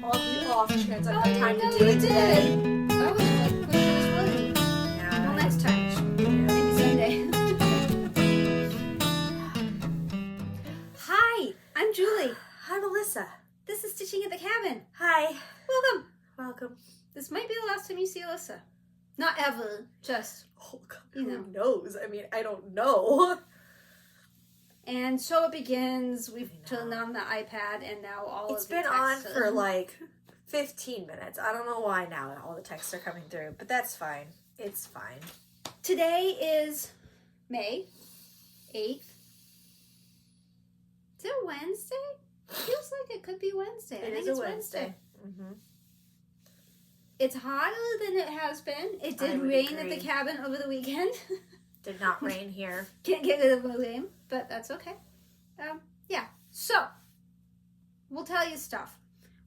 All the off chance I've got time to do it today. I was like, when I was running. Yeah. Well, next time. Maybe Sunday. Hi, I'm Julie. Hi, Melissa. This is Stitching at the Cabin. Hi. Welcome. Welcome. This might be the last time you see Alyssa. Not ever, just, Oh, God, you know. who knows? I mean, I don't know. And so it begins. We've turned on the iPad, and now all It's of the been on texts for like 15 minutes. I don't know why now all the texts are coming through, but that's fine. It's fine. Today is May 8th. Is it Wednesday? Feels like it could be Wednesday. I think it's Wednesday. Mm-hmm. It's hotter than it has been. It I did would rain agree. at the cabin over the weekend. Did not rain here. Can't get rid of the rain, but that's okay. Yeah. So, we'll tell you stuff.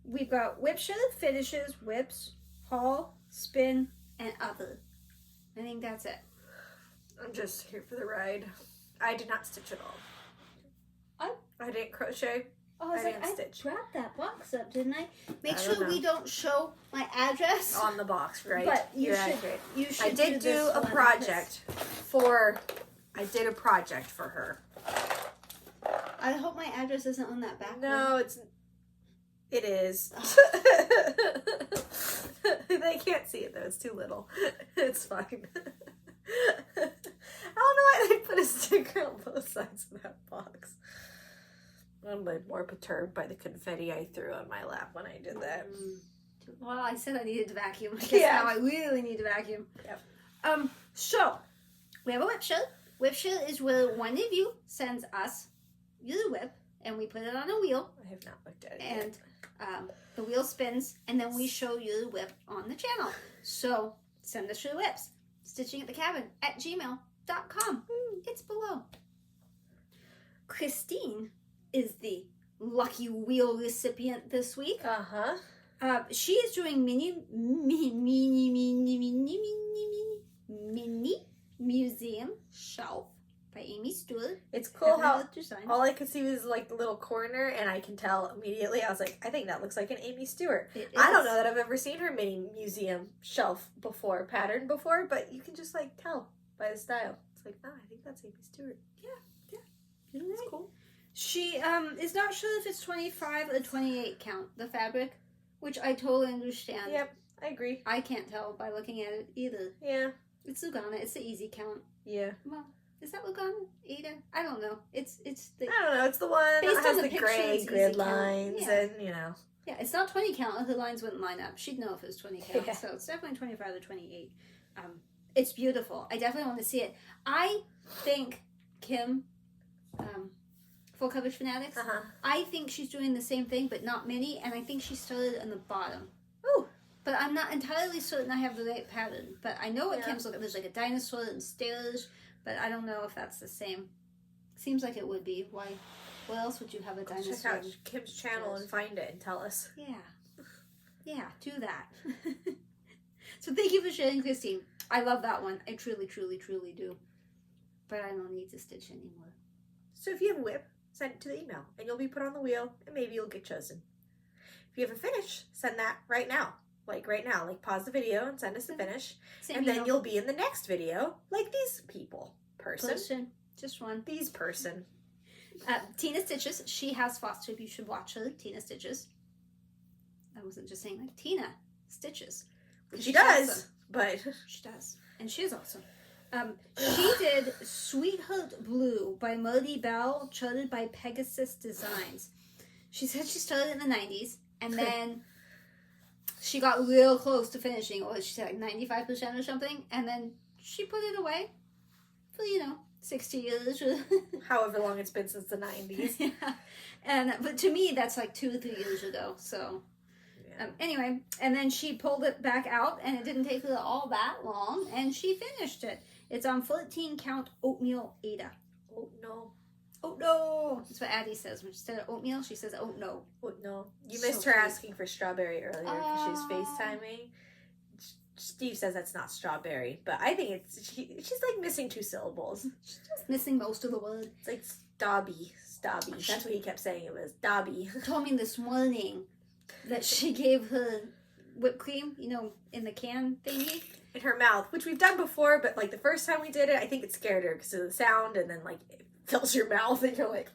We've got WIP SHARE, finishes, whips, haul, spin, and other. I think that's it. I'm just here for the ride. I did not stitch at all. I didn't crochet. Oh, I was I like, didn't I stitch. grabbed that box up, didn't I? Make I sure don't know. we don't show my address. On the box, right? But You're accurate. you should I did do this a one. project for. I did a project for her. I hope my address isn't on that back No, one. it is. They can't see it though. It's too little. It's fine. I don't know why they put a sticker on both sides of that box. I'm more perturbed by the confetti I threw on my lap when I did that. Well, I said I needed to vacuum. I guess Yeah. now I really need to vacuum. Yep. So, we have a WIP SHARE. WIP SHARE is where one of you sends us your WIP, and we put it on a wheel, I have not looked at it and yet. the wheel spins, and then we show you the WIP on the channel. So, send us your WIPs. StitchingAtTheCabin@gmail.com. It's below. Christine is the lucky wheel recipient this week. Uh-huh. She is doing mini museum shelf by Aimee Stewart. It's cool how design. all I could see was like the little corner, and I can tell immediately. I was like, I think that looks like an Aimee Stewart. I don't know that I've ever seen her mini museum shelf before, pattern before, but you can just like tell by the style. It's like, oh, I think that's Aimee Stewart. Yeah. That's cool. She is not sure if it's 25 or 28 count, the fabric, which I totally understand. Yep, I agree. I can't tell by looking at it either. Yeah. It's Lugana. It's the easy count. Yeah. Well, is that Lugana? Ada? I don't know. It's the I don't know. It's the one Based that has on the the picture, gray it's grid easy count. lines Yeah. and, you know. Yeah, it's not 20 count. The lines wouldn't line up. She'd know if it was 20 count. Yeah. So it's definitely 25 or 28. It's beautiful. I definitely want to see it. I think Kim, Full Coverage Fanatics, Uh-huh. I think she's doing the same thing, but not mini, and I think she started on the bottom. Ooh. But I'm not entirely certain I have the right pattern. But I know what Yeah. Kim's looking. There's like a dinosaur and stairs, but I don't know if that's the same. Seems like it would be. Why? What else would you have a dinosaur? Check out Kim's channel and find it and tell us. Yeah, do that. So thank you for sharing, Christine. I love that one. I truly, truly, truly do. But I don't need to stitch anymore. So if you have a WIP, send it to the email and you'll be put on the wheel and maybe you'll get chosen. If you have a finish, send that right now. Like right now. Like pause the video and send us the finish. Same And then email. you'll be in the next video like these people. Person. Just one. These person. Tinastitches. She has FlossTube. You should watch her. Tinastitches. I wasn't just saying like Tina Stitches. She She's does, awesome. but She does. And she's awesome. She did Sweetheart Blue by Melody Bell, charted by Pegasus Designs. She said she started in the 90s, and then she got real close to finishing, or she said like 95% or something, and then she put it away for, 60 years. however long it's been since the 90s. Yeah. But to me, that's like 2 or 3 years ago, so... Yeah. Anyway, and then she pulled it back out, and it didn't take her all that long, and she finished it. It's on 14 count oatmeal Ada. Oh no. Oh no! That's what Addie says. Instead of oatmeal, she says oh no. Oh no. You So missed her cute. asking for strawberry earlier because she was FaceTiming. Steve says that's not strawberry, but I think she's like missing 2 syllables. She's just missing most of the word. It's like Stabby. That's what he kept saying it was. Dobby. She told me this morning that she gave her whipped cream, you know, in the can thingy. In her mouth, which we've done before, but like the first time we did it, I think it scared her because of the sound, and then like it fills your mouth and you're like,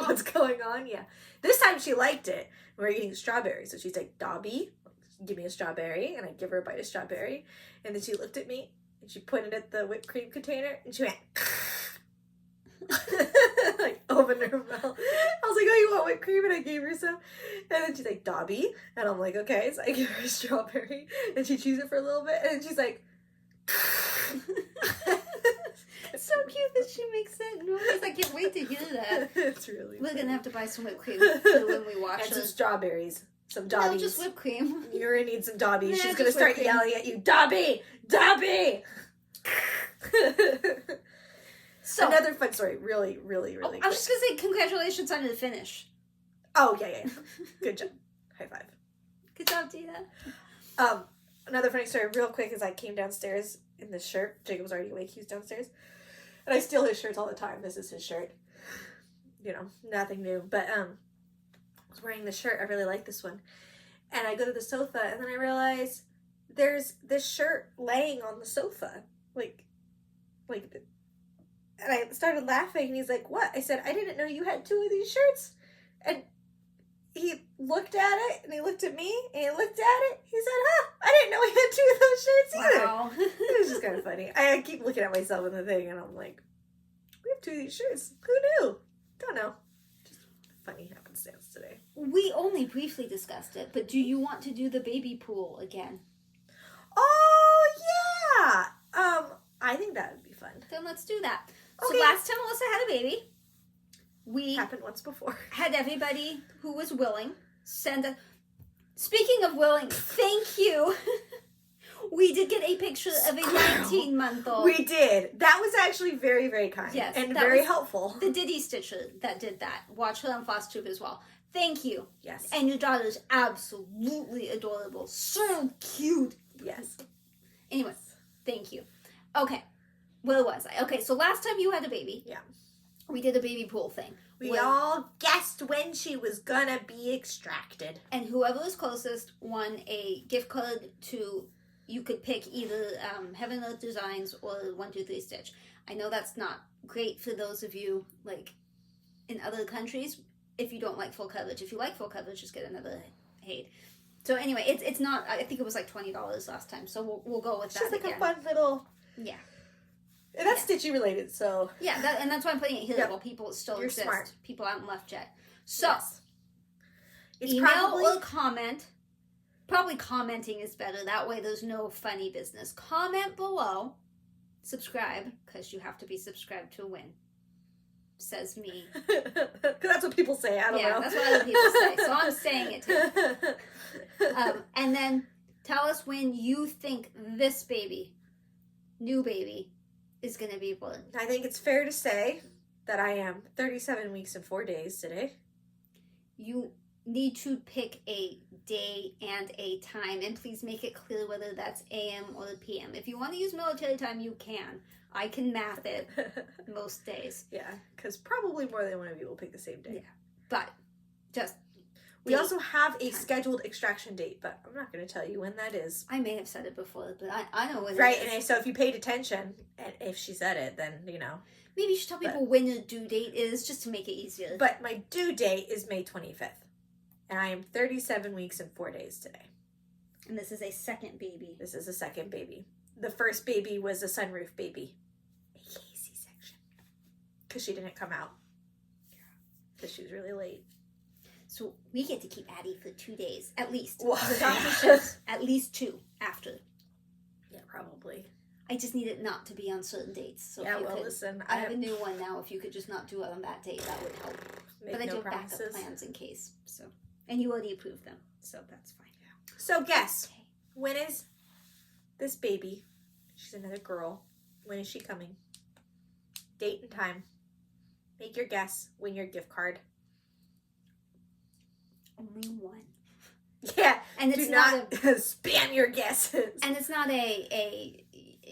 what's going on? Yeah. This time she liked it. We were eating strawberries, so she's like, Dobby, give me a strawberry, and I give her a bite of strawberry, and then she looked at me and she pointed at the whipped cream container and she went like opened her mouth. I was like, oh, you want whipped cream? And I gave her some, and then she's like, Dobby, and I'm like, okay, so I give her a strawberry and she chews it for a little bit, and then she's like It's so cute that she makes that noise. I can't wait to hear that. It's really We're funny. gonna have to buy some whipped cream for when we watch and some it. strawberries, some Dobbies. No, just whipped cream. You're gonna need some Dobbies. Yeah, She's gonna just start whipped cream. yelling at you, Dobby, Dobby. So another fun story. Really, really, really. I was just gonna say congratulations on the finish. Oh yeah. Good job. High five. Good job, Dina. Another funny story, real quick, is I came downstairs in this shirt. Jacob was already awake. He was downstairs, and I steal his shirts all the time. This is his shirt. You know, nothing new. But I was wearing this shirt. I really like this one, and I go to the sofa, and then I realize there's this shirt laying on the sofa, like, and I started laughing. And he's like, "What?" I said, "I didn't know you had two of these shirts," and he looked at it, and he looked at me, and he looked at it. He said, huh, I didn't know we had two of those shirts either. Wow. It was just kind of funny. I keep looking at myself in the thing, and I'm like, we have two of these shirts. Who knew? Don't know. Just funny happenstance today. We only briefly discussed it, but do you want to do the baby pool again? Oh, yeah. I think that would be fun. Then let's do that. Okay. So last time Alyssa had a baby, we Happened once before. had everybody who was willing send a... Speaking of willing, thank you. We did get a picture of a 19-month-old. We did. That was actually very, very kind. Yes, and that very was helpful. The Diddy Stitcher that did that. Watch her on FlossTube as well. Thank you. Yes. And your daughter's absolutely adorable. So cute. Yes. Anyway, thank you. Okay. Where was I? Okay, so last time you had a baby. Yeah. We did a baby pool thing. We all guessed when she was gonna be extracted. And whoever was closest won a gift card to, you could pick either Heaven Earth Designs or 123 Stitch. I know that's not great for those of you, like, in other countries, if you don't like full coverage. If you like full coverage, just get another HAED. So anyway, it's not, I think it was like $20 last time, so we'll go with It's that just like again. a fun little... Yeah. And that's Stitchy related, so... Yeah, and that's why I'm putting it here, Yep. while people still You're exist. smart. People haven't left yet. So, Yes. It's email probably... or comment. Probably commenting is better. That way there's no funny business. Comment below. Subscribe, because you have to be subscribed to win. Says me. Because that's what people say, I don't know. That's what other people say. So I'm saying it too. And then tell us when you think this baby, new baby, is going to be born. I think it's fair to say that I am 37 weeks and 4 days today. You need to pick a day and a time, and please make it clear whether that's AM or PM. If you want to use military time, you can. I can math it most days. Yeah, because probably more than one of you will pick the same day. Yeah. But just... We also have a scheduled extraction date, but I'm not going to tell you when that is. I may have said it before, but I know when Right, it is. and so if you paid attention, and if she said it, then, you know. Maybe you should tell people when your due date is, just to make it easier. But my due date is May 25th. And I am 37 weeks and 4 days today. And this is a second baby. This is a second baby. The first baby was a sunroof baby. A.k.a. C-section. Because she didn't come out. Because she was really late. So we get to keep Addie for 2 days, at least. Well, The doctor says at least 2 after. Yeah, probably. I just need it not to be on certain dates. So Yeah, if you well, could, listen. I have a new one now. If you could just not do it on that date, that would help. Make But I no do have promises. backup plans in case. So, and you already approved them, so that's fine. So guess, Okay. when is this baby? She's another girl. When is she coming? Date and time. Make your guess. Win your gift card. Only one. Yeah, And do it's not spam your guesses. And it's not a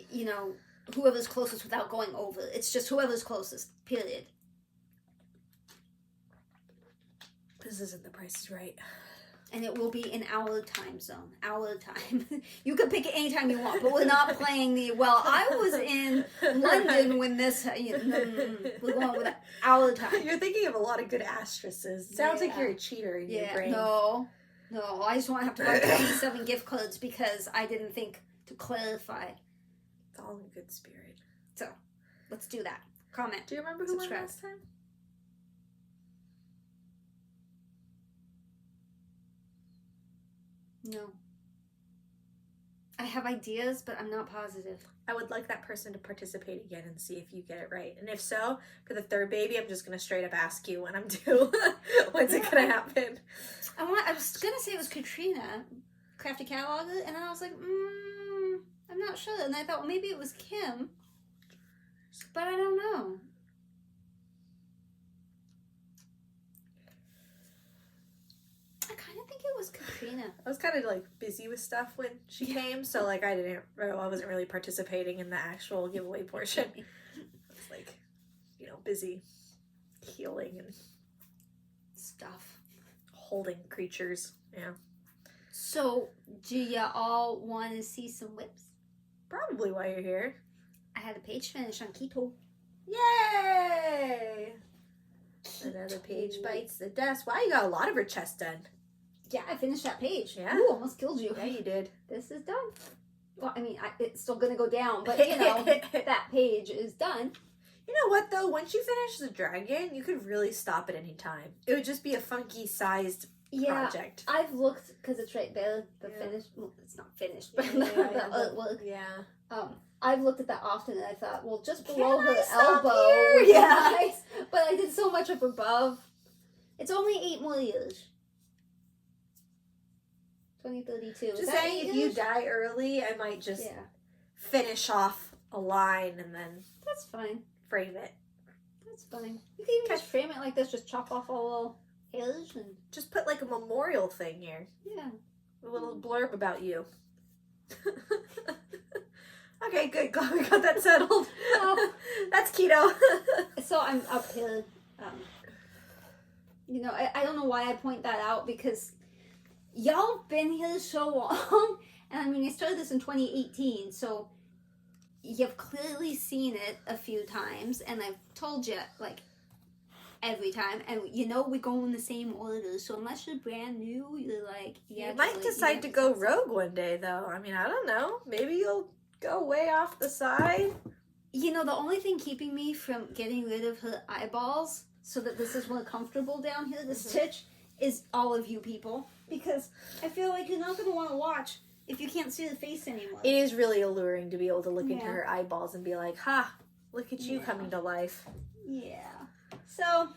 you know, whoever's closest without going over. It's just whoever's closest, period. This isn't The Price is Right. And it will be in our time zone. Our time. You can pick it anytime you want, but we're not playing the, well, I was in London when this, we're going with our time. You're thinking of a lot of good asterisks. Sounds like you're a cheater in your brain. No, I just want to have to buy 27 gift cards because I didn't think to clarify. It's all in good spirit. So, let's do that. Comment. Do you remember who won last time? No. I have ideas, but I'm not positive. I would like that person to participate again and see if you get it right. And if so, for the third baby, I'm just going to straight up ask you when I'm due. When's it going to happen? I was going to say it was Katrina, Crafty Cataloger, and then I was like, I'm not sure. And I thought, well, maybe it was Kim, but I don't know. I kind of think it was Katrina. I was kind of like busy with stuff when she came, so like I wasn't really participating in the actual giveaway portion. I was like, busy healing and stuff, holding creatures. Yeah. So, do you all want to see some whips? Probably while you're here. I had a page finish on keto. Yay! Another page bites the dust. Wow, you got a lot of her chest done. Yeah, I finished that page. Yeah. Ooh, almost killed you. Yeah, you did. This is done. Well, I mean, it's still going to go down, but, that page is done. You know what, though? Once you finish the dragon, you could really stop at any time. It would just be a funky-sized project. I've looked, because it's right there, the finished, well, it's not finished, but the artwork. Yeah. I've looked at that often, and I thought, well, just below her elbow would be nice. But I did so much up above. It's only 8 more years. 2032. Just saying, if you die early, I might just finish off a line and then... That's fine. Frame it. That's fine. You can even just frame it like this, just chop off all little hairs and... Just put like a memorial thing here. Yeah. A little blurb about you. Okay, good. Glad we got that settled. Oh. That's keto. So I'm up here. I don't know why I point that out because y'all have been here so long. And I mean, I started this in 2018, so you've clearly seen it a few times. And I've told you, like, every time. And we go in the same order. So unless you're brand new, you're like... You might decide to go rogue one day, though. I mean, I don't know. Maybe you'll go way off the side. The only thing keeping me from getting rid of her eyeballs so that this is more comfortable down here to stitch is all of you people. Because I feel like you're not going to want to watch if you can't see the face anymore. It is really alluring to be able to look into her eyeballs and be like, ha, look at you coming to life. Yeah. So,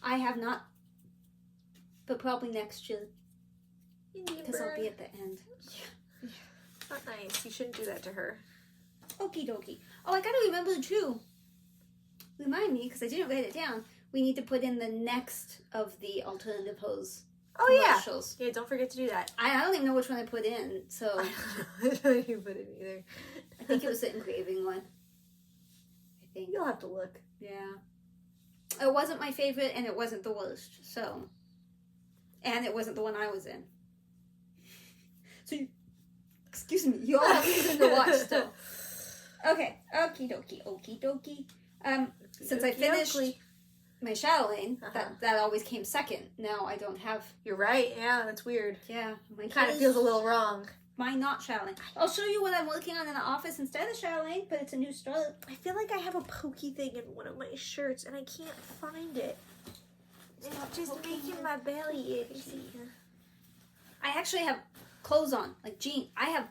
I have not, but probably next year. Because I'll be at the end. Yeah. Not nice. You shouldn't do that to her. Okie dokie. Oh, I gotta remember too. Remind me, because I didn't write it down. We need to put in the next of the alternative hose. Oh commercials. Yeah, don't forget to do that. I don't even know which one I put in, so... I don't even put it either. I think it was the engraving one. I think. You'll have to look. Yeah. It wasn't my favorite, and it wasn't the worst, so... And it wasn't the one I was in. So, excuse me, you all have reason to watch still. Okay, okie dokie. Since I finished my Chatelaine, that always came second. Now I don't have... You're right, yeah, that's weird. Yeah. It kind of feels a little wrong. Mine not Chatelaine. I'll show you what I'm working on in the office instead of Chatelaine, but it's a new start. I feel like I have a pokey thing in one of my shirts, and I can't find it. It's just making my belly itchy. I actually have clothes on, like jeans. I have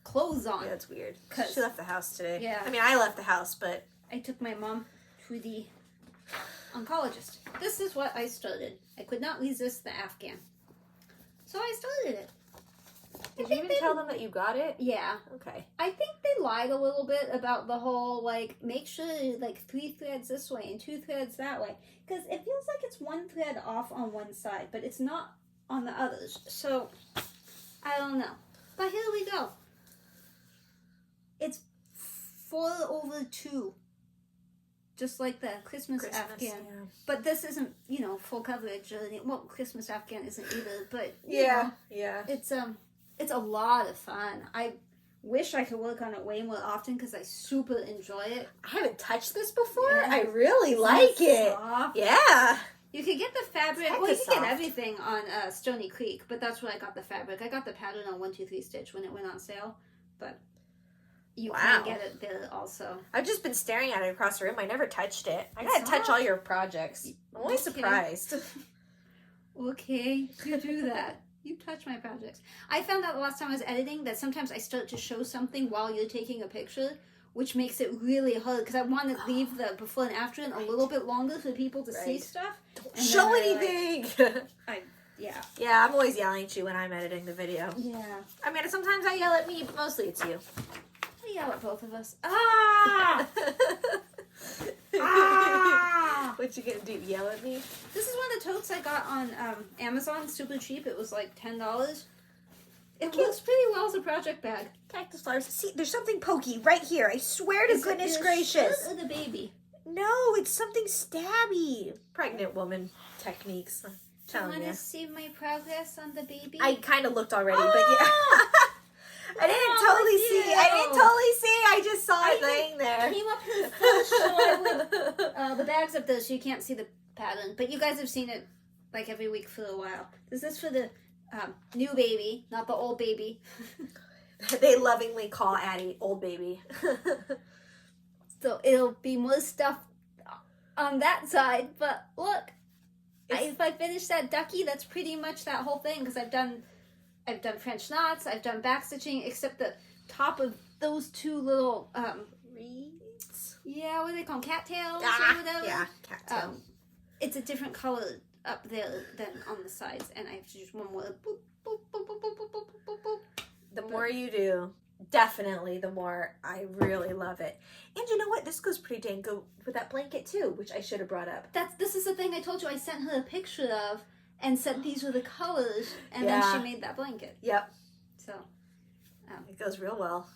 clothes on. Yeah, that's weird. She left the house today. Yeah. I mean, I left the house, but... I took my mom to the oncologist. This is what I started. I could not resist the Afghan. So I started it. Did you even tell them that you got it? Yeah. Okay. I think they lied a little bit about the whole, like, make sure, like, 3 threads this way and 2 threads that way. Because it feels like it's 1 thread off on one side, but it's not on the others. So, I don't know. But here we go. It's 4/2. just like the Christmas Afghan. Yeah. But this isn't, you know, full coverage. Well, Christmas Afghan isn't either. But yeah, it's a lot of fun. I wish I could work on it way more often because I super enjoy it. I haven't touched this before. Yeah. I really like it. Soft. Yeah. You could get the fabric. It's Well, you could soft. get everything on Stony Creek, but that's where I got the fabric. I got the pattern on 123 Stitch when it went on sale, but you can get it there also. I've just been staring at it across the room. I never touched it. I gotta touch all your projects. I'm always surprised. Okay, you do that. You touch my projects. I found out the last time I was editing that sometimes I start to show something while you're taking a picture, which makes it really hard because I want to leave the before and after in a little bit longer for people to see stuff. Don't show anything! Yeah, I'm always yelling at you when I'm editing the video. Yeah. I mean, sometimes I yell at me, but mostly it's you. I yell at both of us. Ah! Ah! What you gonna do? Yell at me? This is one of the totes I got on Amazon, super cheap. It was like $10. It works pretty well as a project bag. Cactus flowers. See, there's something pokey right here. I swear to goodness gracious. Or the baby? No, it's something stabby. Pregnant woman techniques. Do you want to see my progress on the baby? I kind of looked already, but yeah. I didn't totally see. I just saw it laying there. Came up here first, so I would. The bag's up there, so you can't see the pattern. But you guys have seen it like every week for a while. This is for the new baby, not the old baby. They lovingly call Addie old baby. So it'll be more stuff on that side. But look, if I finish that ducky, that's pretty much that whole thing. Because I've done French knots, I've done back stitching, except the top of those two little reeds. Yeah, what do they call them? Cattails or whatever. Yeah, cattails. It's a different color up there than on the sides, and I have to just one more. Boop, boop, boop, boop, boop, boop, boop, boop. The more you do, definitely the more I really love it. And you know what? This goes pretty dang good with that blanket too, which I should have brought up. This is the thing I told you. I sent her a picture of and said these were the colors, and then she made that blanket. Yep. So it goes real well.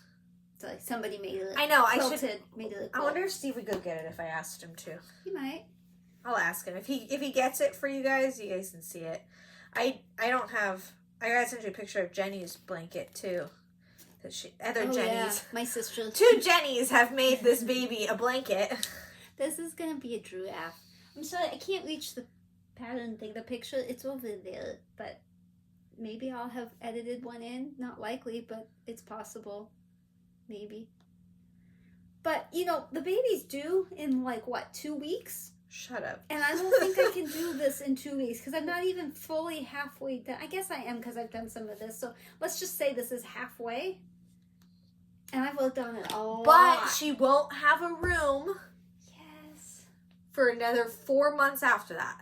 So like somebody made it. I know. I wonder if Steve would go get it if I asked him to. He might. I'll ask him if he gets it for you guys can see it. I gotta send you a picture of Jenny's blanket too. Jenny's. Yeah, my sister. 2 Jennies have made this baby a blanket. This is gonna be a giraffe. I'm sorry, I can't reach the pattern thing. The picture, it's over there, but maybe I'll have edited one in. Not likely, but it's possible. Maybe. But you know, the baby's due in like what, 2 weeks? Shut up. And I don't think I can do this in 2 weeks because I'm not even fully halfway done. I guess I am because I've done some of this. So let's just say this is halfway. And I've worked on it a lot. But she won't have a room. Yes. For another 4 months after that.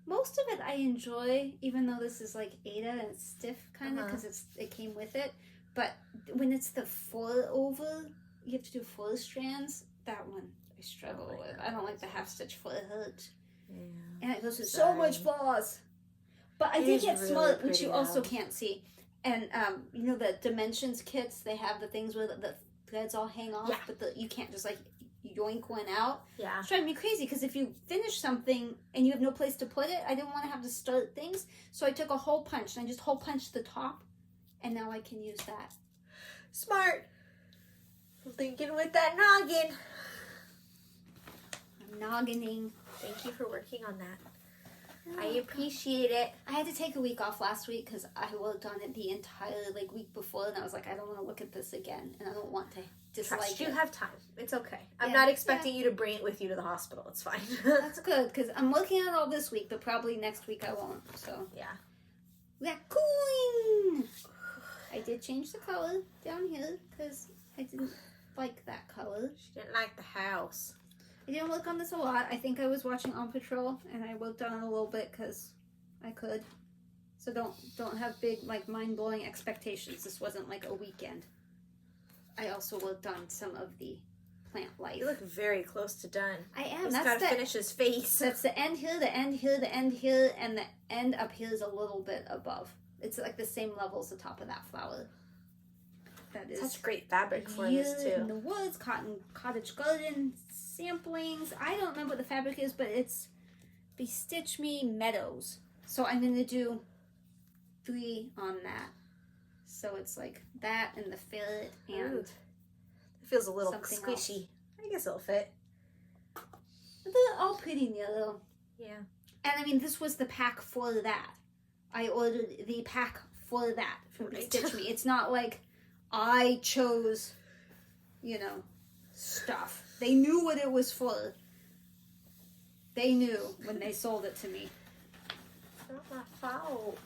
Most of it I enjoy, even though this is like Ada and it's stiff kind of because it came with it. But when it's the 4 over, you have to do 4 strands. That one I struggle with. I don't like the half stitch for it hurts. Yeah. And it goes with so much floss. But I did get really smart, which you also can't see. And you know the dimensions kits, they have the things where the threads all hang off, but you can't just like yoink one out. Yeah. It's driving me crazy because if you finish something and you have no place to put it, I didn't want to have to start things. So I took a hole punch and I just hole punched the top, and now I can use that. Smart. I'm thinking with that noggin. I'm noggining. Thank you for working on that. I appreciate it. I had to take a week off last week because I worked on it the entire week before, and I was like, I don't want to look at this again, and I don't want to dislike Trust it. You have time. It's okay. I'm not expecting you to bring it with you to the hospital. It's fine. That's good because I'm working on it all this week, but probably next week I won't. So Raccoon. I did change the color down here because I didn't like that color. She didn't like the house. I didn't work on this a lot. I think I was watching On Patrol, and I worked on it a little bit because I could. So don't have big mind-blowing expectations. This wasn't like a weekend. I also worked on some of the plant life. You look very close to done. I am. He's got to finish his face. That's the end here, the end here, the end here, and the end up here is a little bit above. It's like the same level as the top of that flower. that is such great fabric for Year this in too. the Woods, Cottage Garden samplings. I don't remember what the fabric is, but it's Stitch Me Meadows. So I'm going to do 3 on that. So it's like that and the ferret and Ooh. It feels a little something squishy. I guess it'll fit. they're all pretty yellow. Yeah. And I mean, this was the pack for that. I ordered the pack for that from Right. Stitch Me. It's not like I chose, you know, stuff. They knew what it was for. They knew when they sold it to me. It's not my fault.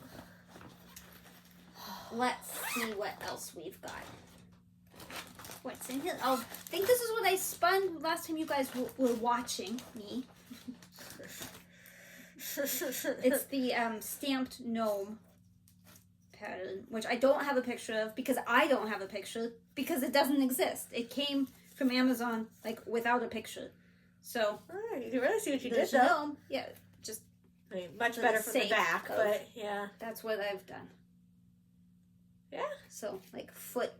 Let's see what else we've got. What's in here? Oh, I think this is what I spun last time you guys were watching me. It's the stamped gnome pattern, which I don't have a picture of because I don't have a picture because it doesn't exist. It came from Amazon like without a picture. So Oh, you really see what you did there's though. gnome. Yeah, just I mean, much For better the from the sake back, of- but yeah. that's what I've done. Yeah. So like foot.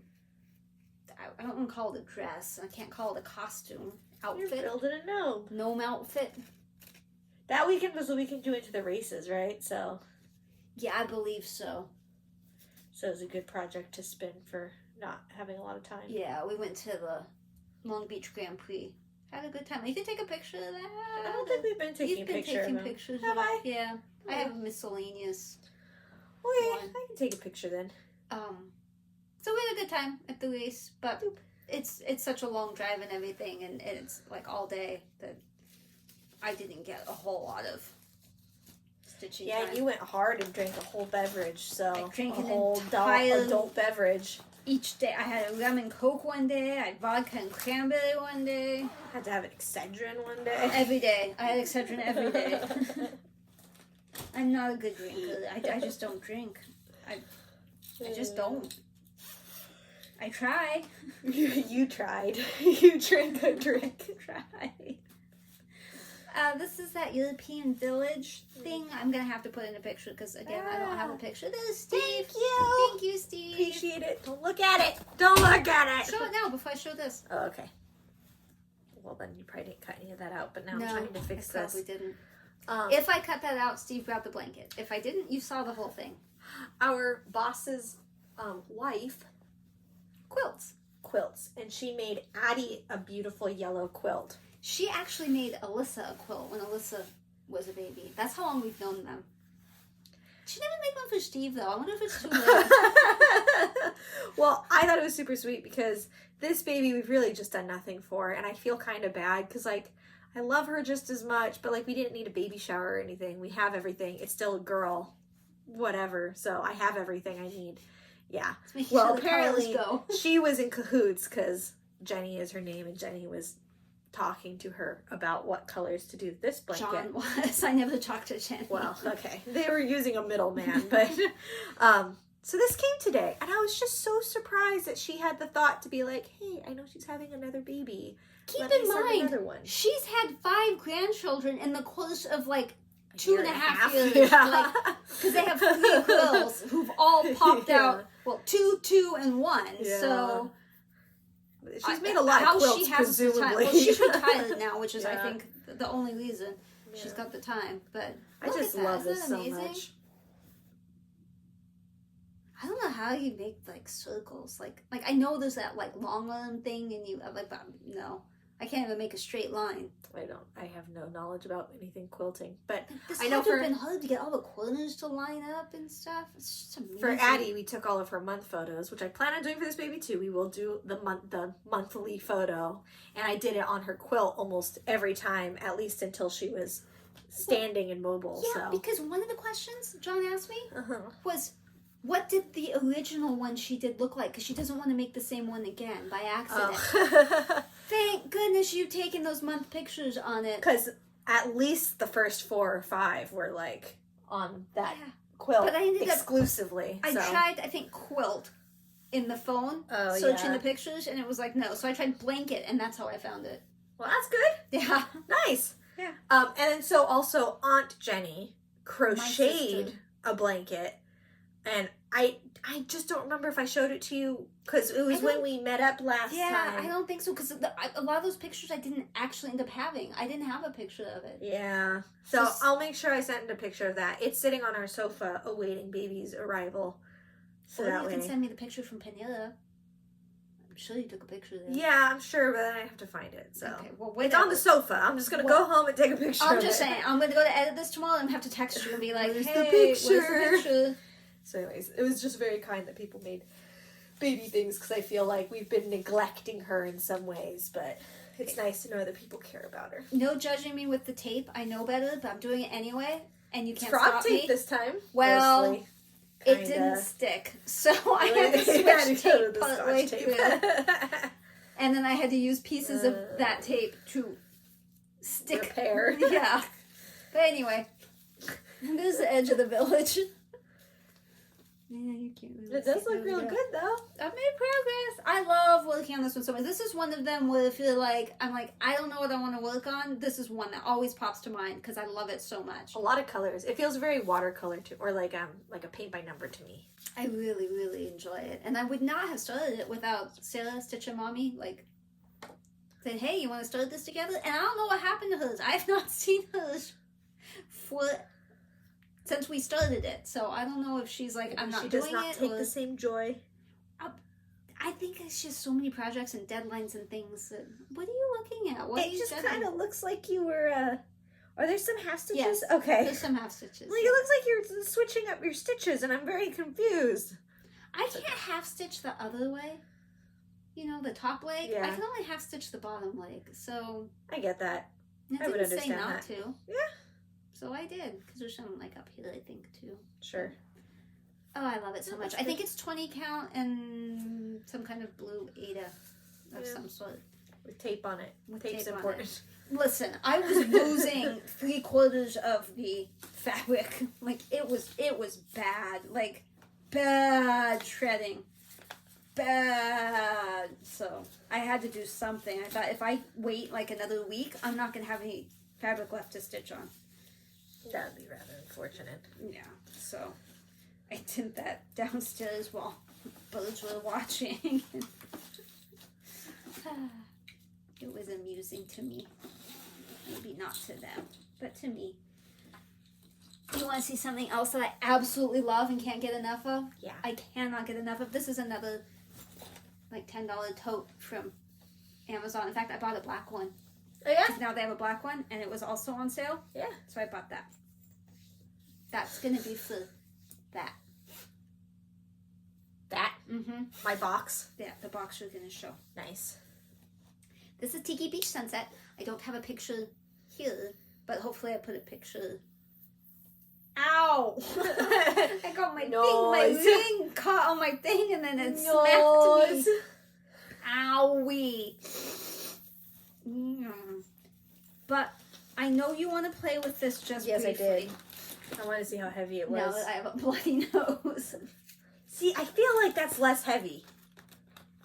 I don't want to call it a dress. I can't call it a costume. You're Outfit. building a gnome. Gnome outfit. That weekend was the weekend you went to the races, right? So Yeah, I believe so. it was a good project to spin for not having a lot of time. Yeah, we went to the Long Beach Grand Prix. Had a good time. You can take a picture of that. I don't think we've been taking You've a been picture taking of them. pictures. Have of I? Yeah. I Yeah. have a miscellaneous. Okay, One. I can take a picture then. So we had a good time at the race, but it's such a long drive and everything, and it's like all day that I didn't get a whole lot of stitching Yeah, time. you went hard and drank a whole beverage, so I drank a an whole entire- adult beverage. Each day, I had a lemon Coke one day, I had vodka and cranberry one day. Had to have an Excedrin one day. Every day. I had Excedrin every day. I'm not a good drinker. I just don't drink. I just don't. I try. You tried. You drank a drink. Try. This is that European village thing. I'm gonna have to put in a picture because again, I don't have a picture. There's Steve. Thank you. Thank you, Steve. Appreciate it. Don't look at it. Don't look at it. Show it now before I show this. Oh, okay. Well, then you probably didn't cut any of that out, but now No, I'm trying to fix I this. probably didn't. If If I cut that out, Steve grabbed the blanket. If I didn't, you saw the whole thing. our boss's wife Quilts. quilts, and she made Addie a beautiful yellow quilt. She actually made Alyssa a quilt when Alyssa was a baby. That's how long we've known them. She never made one for Steve, though. I wonder if it's too late. Well, I thought it was super sweet because this baby we've really just done nothing for, and I feel kind of bad because, like, I love her just as much, but, like, we didn't need a baby shower or anything. We have everything. It's still a girl. Whatever. So I have everything I need. Yeah. It's making Well, sure the colors apparently go. she was in cahoots because Jenny is her name, and Jenny was talking to her about what colors to do with this blanket. John was. I never talked to Jen. Well, okay. They were using a middleman, but so this came today, and I was just so surprised that she had the thought to be like, "Hey, I know she's having another baby. Keep Let me in send mind, another one." she's had 5 grandchildren in the course of like A 2.5 year. years. Yeah. Like, because they have 3 girls who've all popped Yeah. out. Well, 2, 2, and 1. Yeah. So She's made a lot of quilts, presumably. Well, she's retired now, which is, I Yeah. think, the only reason she's Yeah. got the time. But I look just at that. love Isn't this that so amazing? much. I don't know how you make like circles. Like I know there's that like long arm thing, and you like, but no, I can't even make a straight line. I have no knowledge about anything quilting, but This I know had to have for- been hard to get all the corners to line up and stuff. It's just amazing. for Addie, we took all of her month photos, which I plan on doing for this baby too. We will do the monthly photo, and I did it on her quilt almost every time, at least until she was standing and mobile. Yeah, So. because one of the questions John asked me Uh-huh. was, what did the original one she did look like? Because she doesn't want to make the same one again by accident. Oh. Thank goodness you've taken those month pictures on it. Because at least the first 4 or 5 were like on that Yeah. quilt But I ended up- exclusively. I so. tried, I think, quilt in the phone, Oh, searching yeah. the pictures, and it was like, no. So I tried blanket, and that's how I found it. Well, that's good. Yeah. Nice. Yeah. And then so also Aunt Jenny sister. crocheted a blanket, and I just don't remember if I showed it to you because it was when we met up last time. Yeah, I don't think so because a lot of those pictures I didn't actually end up having. I didn't have a picture of it. Yeah. So I'll make sure I send a picture of that. It's sitting on our sofa awaiting baby's arrival. So that you way. can send me the picture from Panilla. I'm sure you took a picture there. Yeah, I'm sure, but then I have to find it. So okay, well, it's on the sofa. I'm just gonna go home and take a picture. I'm just saying, I'm gonna go to edit this tomorrow and have to text you and be like, Where's hey, the picture? where's the picture? So anyways, it was just very kind that people made baby things because I feel like we've been neglecting her in some ways, but it's nice to know that people care about her. No judging me with the tape. I know better, but I'm doing it anyway, and you can't frog stop tape me. this time. Well, mostly. it didn't stick, so I had to switch tape partway through. And then I had to use pieces of that tape to stick. Repair. Yeah. But anyway, this is the edge of the village. Yeah, you can't really It does look real good though. I've made progress. I love working on this one so much. This is one of them where I feel like I'm like, I don't know what I want to work on. This is one that always pops to mind because I love it so much. A lot of colors. It feels very watercolor to, or like a paint by number to me. I really, really enjoy it. And I would not have started it without Sarah, Stitcher Mommy, like, said, hey, you want to start this together? And I don't know what happened to hers. I have not seen hers since we started it. So I don't know if she's like, I'm not doing it. She does not take the same joy. I think it's just so many projects and deadlines and things. That, what are you looking at? What it just kind of looks like you were, are there some half stitches? Yes, okay. There's some half stitches. Like, it looks like you're switching up your stitches, and I'm very confused. I can't half stitch the other way. You know, the top leg. Yeah. I can only half stitch the bottom leg. So I get that. I would didn't say understand not that. to. Yeah. So I did because there's some like up here, I think, too. Sure. Oh, I love it so much. I think it's 20 count and some kind of blue Ada of some sort. With tape on it. Tape's tape on important. Listen, I was losing 3/4 of the fabric. Like it was bad. Like bad shredding. Bad. So I had to do something. I thought if I wait like another week, I'm not gonna have any fabric left to stitch on. That would be rather unfortunate. Yeah. So I did that downstairs while birds were watching. It was amusing to me. Maybe not to them, but to me. You want to see something else that I absolutely love and can't get enough of? Yeah. I cannot get enough of. This is another like $10 tote from Amazon. In fact, I bought a black one. Oh, yeah? Now they have a black one, and it was also on sale. Yeah. So I bought that. That's going to be for that. That? Mm-hmm. My box? Yeah, the box you're going to show. Nice. This is Tiki Beach Sunset. I don't have a picture here, but hopefully I put a picture. Ow! I got my thing, my ring caught on my thing, and then it smacked me. Owie. But I know you want to play with this just briefly. Yes, I did. I want to see how heavy it was. Now that I have a bloody nose. See, I feel like that's less heavy.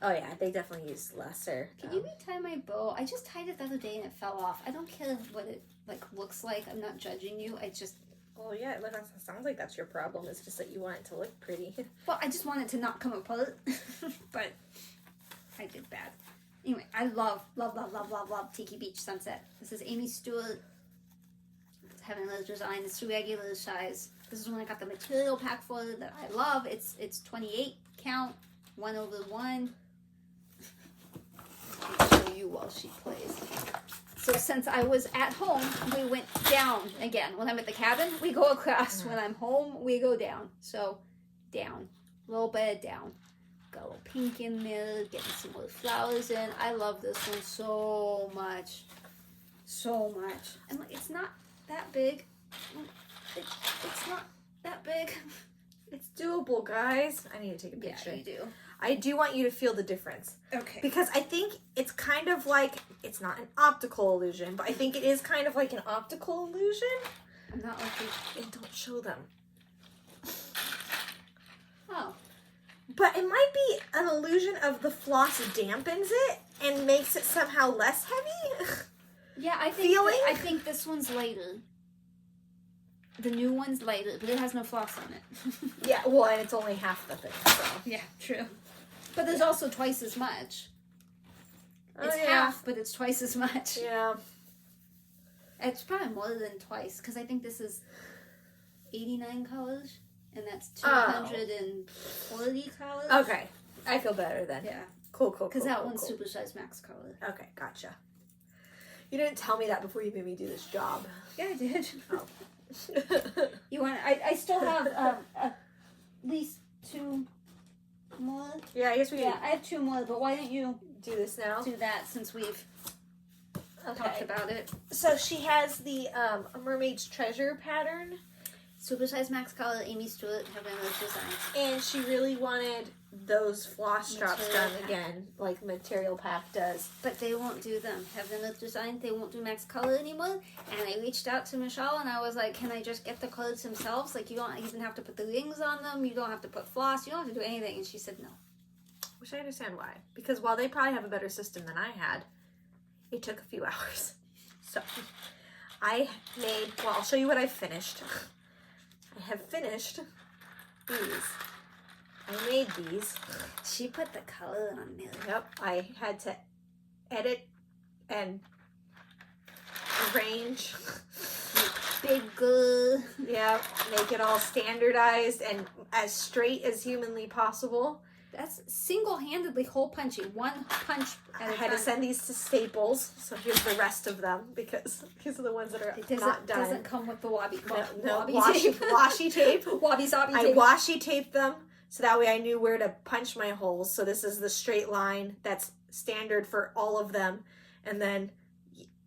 Oh yeah, they definitely use lesser. Can you retie my bow? I just tied it the other day and it fell off. I don't care what it looks like. I'm not judging you. I just... Well, yeah, it sounds like that's your problem. It's just that you want it to look pretty. Well, I just want it to not come apart. But I did bad. Anyway, I love Tiki Beach Sunset. This is Aimee Stewart. It's having another design. It's regular size. This is when I got the material pack for it that I love. It's 28 count, 1/1. I'll show you while she plays. So since I was at home, we went down again. When I'm at the cabin, we go across. When I'm home, we go down. So down, a little bit down. Got a little pink in there, getting some more flowers in. I love this one so much. So much. And it's not that big. It's not that big. It's doable, guys. I need to take a picture. Yeah, you do. I do want you to feel the difference. Okay. Because I think it's kind of like, it's not an optical illusion, but I think it is kind of like an optical illusion. I'm not looking. And don't show them. Oh. But it might be an illusion of the floss dampens it and makes it somehow less heavy. Yeah, I think this one's later. The new one's lighter, but it has no floss on it. Yeah, well, and it's only half the thing, so. Yeah, true. But there's also twice as much. It's half, but it's twice as much. Yeah. It's probably more than twice, because I think this is 89 colors, and that's 240 colors. Okay. I feel better then. Yeah. Cool. Because that one's supersized max color. Okay, gotcha. You didn't tell me that before you made me do this job. Yeah, I did. Oh. You want? I still have at least 2 more. Yeah, I guess we I have 2 more, but why don't you do this now? do that since we've talked about it? So she has the A Mermaid's Treasure pattern. Supersize max color, Aimee, Stewart have been those designs. And she really wanted those floss drops Material done pack. again, like Material Pack does. But they won't do them. Have them design, they won't do max color anymore. And I reached out to Michelle and I was like, can I just get the colors themselves? Like, you don't even have to put the rings on them. You don't have to put floss. You don't have to do anything. And she said no. Which I understand why. Because while they probably have a better system than I had, it took a few hours. So, I made, well, I'll show you what I finished. I have finished these. I made these. She put the color on there. Yep, I had to edit and arrange. Bigger. Yeah, make it all standardized and as straight as humanly possible. That's single-handedly hole punching. One punch at I a had to time. send these to Staples, so here's the rest of them because these are the ones that are not done. Doesn't come with the washi Washi tape. Wabi-sabi I tape. washi taped them so that way I knew where to punch my holes. So this is the straight line that's standard for all of them, and then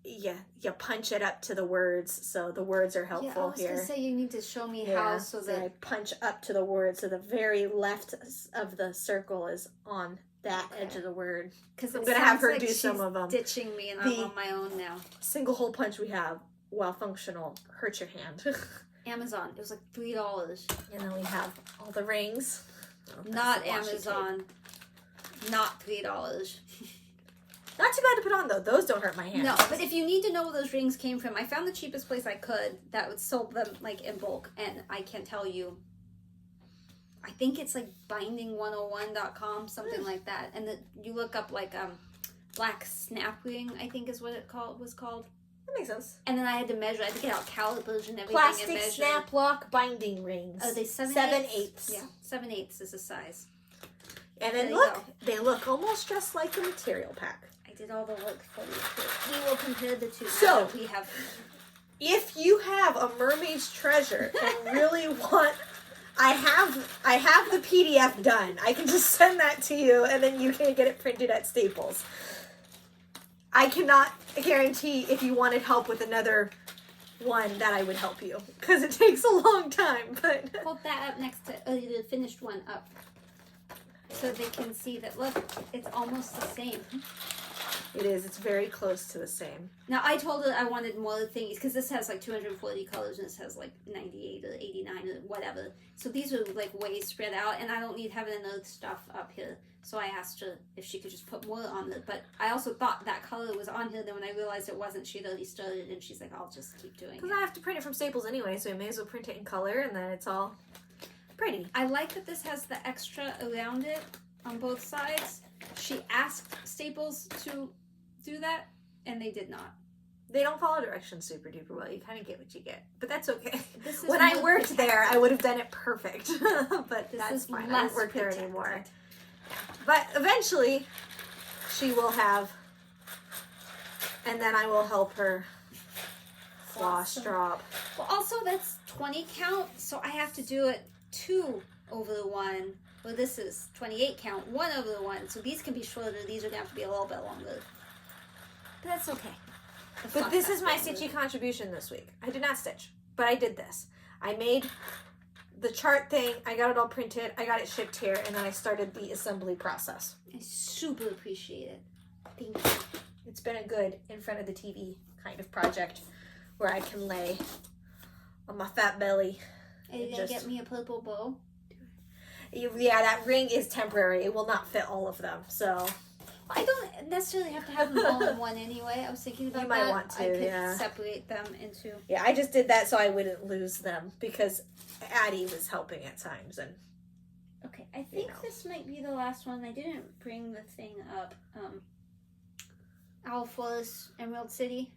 you punch it up to the words, so the words are helpful I was here. gonna say you need to show me how so that I punch up to the word, so the very left of the circle is on that edge of the word. because I'm gonna have her do some of them. Ditching me, and I'm on my own now. Single hole punch we have, while functional, hurts your hand. Amazon. It was like $3. And then we have all the rings. Oh, that's Not the washi Amazon. Not $3. Not too bad to put on though. Those don't hurt my hands. No, but if you need to know where those rings came from, I found the cheapest place I could that would sold them like in bulk, and I can tell you. I think it's like binding101.com, something like that. And you look up like black snap ring, I think is what it was called. That makes sense. And then I had to measure. I had to get out calipers and everything Plastic and measure. snap lock binding rings. Oh, they 7/8? 7/8. Yeah, 7/8 is the size. And then There you look, go. they look almost just like a Material Pack. I did all the work for you. We will compare the two. So- now that we have. If you have A Mermaid's Treasure and really want, I have the PDF done. I can just send that to you, and then you can get it printed at Staples. I cannot guarantee if you wanted help with another one that I would help you, because it takes a long time. But Hold that up next to the finished one up, so they can see that. Look, it's almost the same. it is. It's very close to the same. Now I told her I wanted more thingies because this has like 240 colors and this has like 98 or 89 or whatever. So these are like way spread out, and I don't need having another stuff up here. So I asked her if she could just put more on it. But I also thought that color was on here. Then when I realized it wasn't, she'd already started, and she's like, "I'll just keep doing Because it." I have to print it from Staples anyway, so I may as well print it in color, and then it's all pretty. I like that this has the extra around it on both sides. She asked Staples to do that, and they did not. They don't follow directions super duper well. You kind of get what you get, but that's okay. This is When I more worked there, protected. I would have done it perfect, but This that's is fine. I less don't work there protected. anymore. But eventually, she will have, and then I will help her floss Awesome. drop. Well, also that's 20 count, so I have to do it 2 over the 1. Well, this is 28 count, 1 over the 1. So these can be shorter. These are going to have to be a little bit longer. But that's okay. But this is my stitchy contribution this week. I did not stitch, but I did this. I made the chart thing. I got it all printed. I got it shipped here, and then I started the assembly process. I super appreciate it. Thank you. It's been a good in front of the TV kind of project where I can lay on my fat belly. Are you going to get me a purple bow? Yeah, that ring is temporary. It will not fit all of them. So I don't necessarily have to have them all in one anyway. I was thinking about that. You might want to, I could yeah. separate them into... Yeah, I just did that so I wouldn't lose them because Addie was helping at times. And okay, I think this might be the last one. I didn't bring the thing up. Alpha's Emerald City.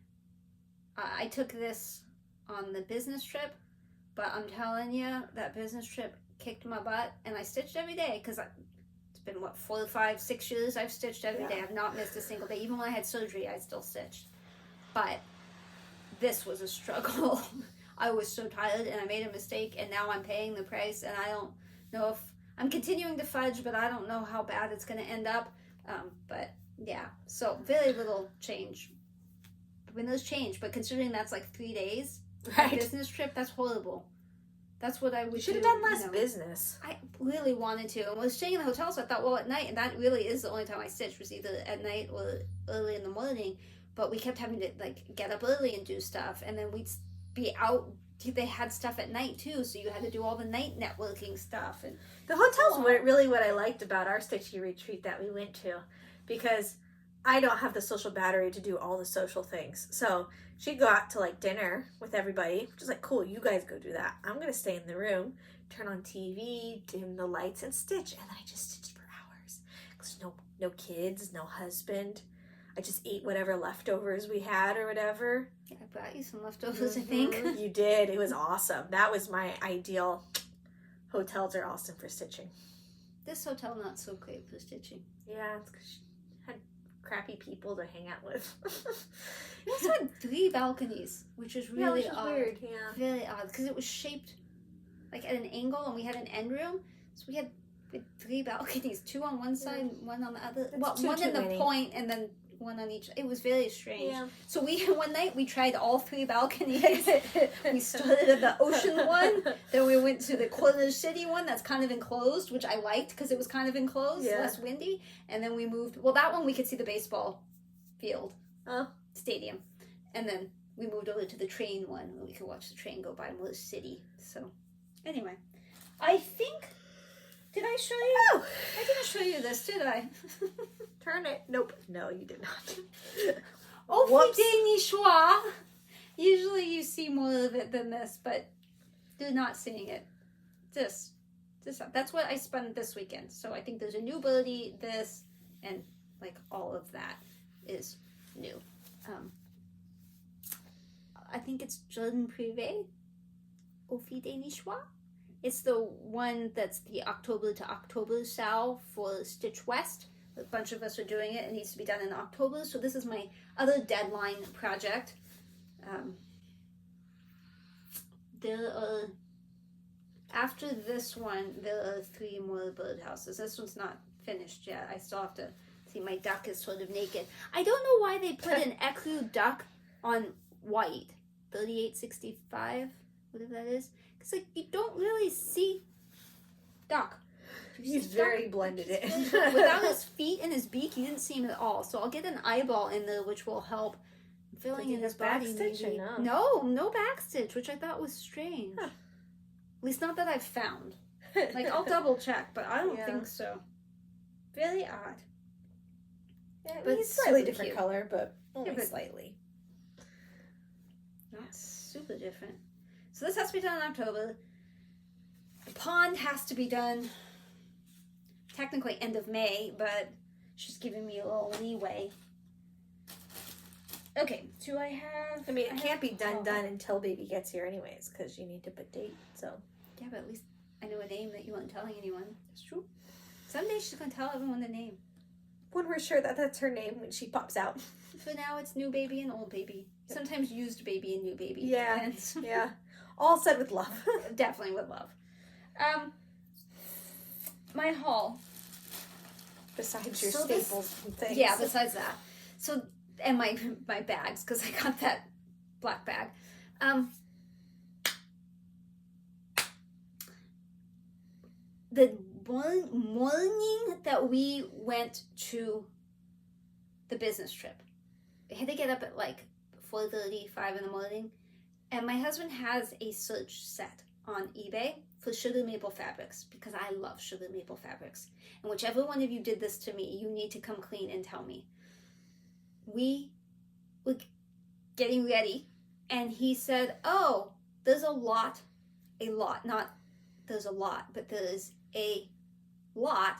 I took this on the business trip, but I'm telling you, that business trip kicked my butt, and I stitched every day because it's been, what, 4, 5, 6 years I've stitched every day. I've not missed a single day. Even when I had surgery, I still stitched. But this was a struggle. I was so tired, and I made a mistake, and now I'm paying the price, and I don't know if... I'm continuing to fudge, but I don't know how bad it's going to end up. But, yeah. So, very little change. Windows change, but considering that's like 3 days, right. Business trip, that's horrible. That's what I would do. You should have done less business. I really wanted to. And I was staying in the hotel, so I thought, well, at night, and that really is the only time I stitched, was either at night or early in the morning. But we kept having to, like, get up early and do stuff. And then we'd be out. They had stuff at night, too, so you had to do all the night networking stuff. And the hotels were really what I liked about our stitchy retreat that we went to. Because I don't have the social battery to do all the social things. So she'd go out to like dinner with everybody, which is like, cool, you guys go do that. I'm going to stay in the room, turn on TV, dim the lights, and stitch. And then I just stitched for hours. Because no kids, no husband. I just ate whatever leftovers we had or whatever. Yeah, I brought you some leftovers, I think. You did. It was awesome. That was my ideal. Hotels are awesome for stitching. This hotel, not so great for stitching. Yeah, it's because she had crappy people to hang out with. We also had 3 balconies, which is really odd. Weird, yeah. Really odd, because it was shaped like at an angle, and we had an end room, so we had 3 balconies, 2 on one side, 1 on the other. Well, one in the point, and then 1 on each. It was very strange. Yeah. So one night we tried all 3 balconies. We started at the ocean one, then we went to the corner city one that's kind of enclosed, which I liked because it was kind of enclosed, less windy. And then we moved. Well, that one we could see the baseball field, stadium, and then we moved over to the train one where we could watch the train go by Motor City. So, anyway, I think. Did I show you? No. I didn't show you this, did I? Turn it. Nope. No, you did not. Au niçois. Usually you see more of it than this, but you're not seeing it. This. That's what I spent this weekend. So I think there's a new birdie, this, and like all of that is new. I think it's Jardin Privé. Au niçois. It's the one that's the October to October sale for Stitch West. A bunch of us are doing it. It needs to be done in October. So this is my other deadline project. After this one, there are 3 more birdhouses. This one's not finished yet. I still have to see. My duck is sort of naked. I don't know why they put an ecru duck on white. 3865, whatever that is. It's like you don't really see duck. He's very blended in. Without his feet and his beak, you didn't see him at all. So I'll get an eyeball in there, which will help filling in his body. Maybe. No backstitch, which I thought was strange. Huh. At least not that I've found. Like I'll double check, but I don't think so. Really odd. Yeah, but he's slightly different cute. Color, but only slightly. Not super different. So this has to be done in October. The pond has to be done technically end of May, but she's giving me a little leeway. Okay, do I have... I mean, it can't be done until baby gets here anyways, because you need to put date, so... Yeah, but at least I know a name that you weren't telling anyone. That's true. Someday she's going to tell everyone the name. When we're sure that that's her name when she pops out. For now, it's new baby and old baby. Yep. Sometimes used baby and new baby. Yeah, depends. Yeah. All said with love. Definitely with love. My haul. Besides your staples and things. Yeah, besides that. So, and my bags, because I got that black bag. The morning that we went to the business trip, I had to get up at like 4:30, 5 in the morning. And my husband has a search set. on eBay for sugar maple fabrics because I love sugar maple fabrics. And whichever one of you did this to me, you need to come clean and tell me. We were getting ready and he said, oh, there's a lot, not there's a lot, but there's a lot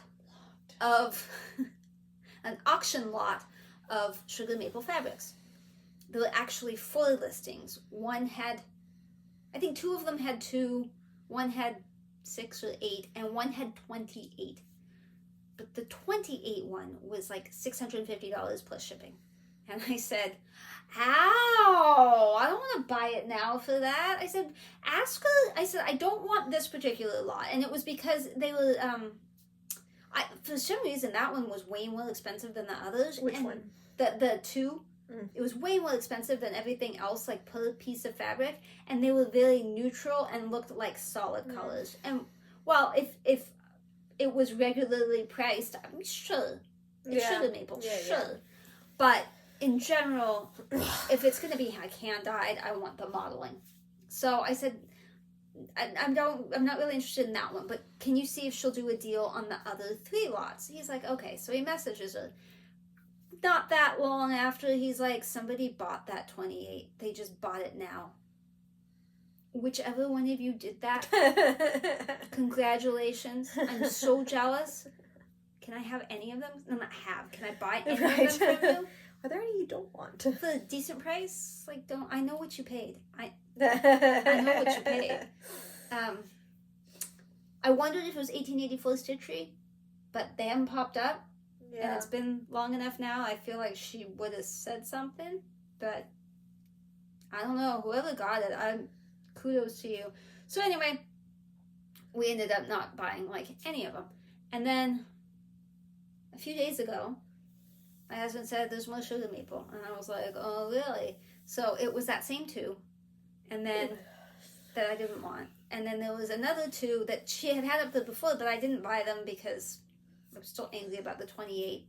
of an auction lot of sugar maple fabrics. There were actually 4 listings. One had, I think 2 of them had 2, one had 6 or 8, and one had 28. But the 28 one was like $650 plus shipping. And I said, ow, I don't want to buy it now for that. I said, ask her. I said, I don't want this particular lot. And it was because they were, for some reason, that one was way more expensive than the others. Which one? The 2. It was way more expensive than everything else, like per piece of fabric. And they were very neutral and looked like solid colors. And, well, if it was regularly priced, I'm sure. It's sugar maple, sure. Yeah. But in general, if it's going to be hand-dyed, I want the modeling. So I said, I'm not really interested in that one, but can you see if she'll do a deal on the other 3 lots? He's like, okay. So he messages her. Not that long after, he's like, somebody bought that 28. They just bought it now. Whichever one of you did that, congratulations. I'm so jealous. Can I have any of them? No, not have. Can I buy any of them from you? Are there any you don't want? For a decent price? Like, I know what you paid. I know what you paid. I wondered if it was 1884 Stitchery, but they haven't popped up. Yeah. And it's been long enough now. I feel like she would have said something, but I don't know. Whoever got it, kudos to you. So anyway, we ended up not buying like any of them. And then a few days ago, my husband said there's more sugar maple, and I was like, oh really? So it was that same 2, and then that I didn't want, and then there was another 2 that she had up there before, but I didn't buy them because I'm still angry about the 28.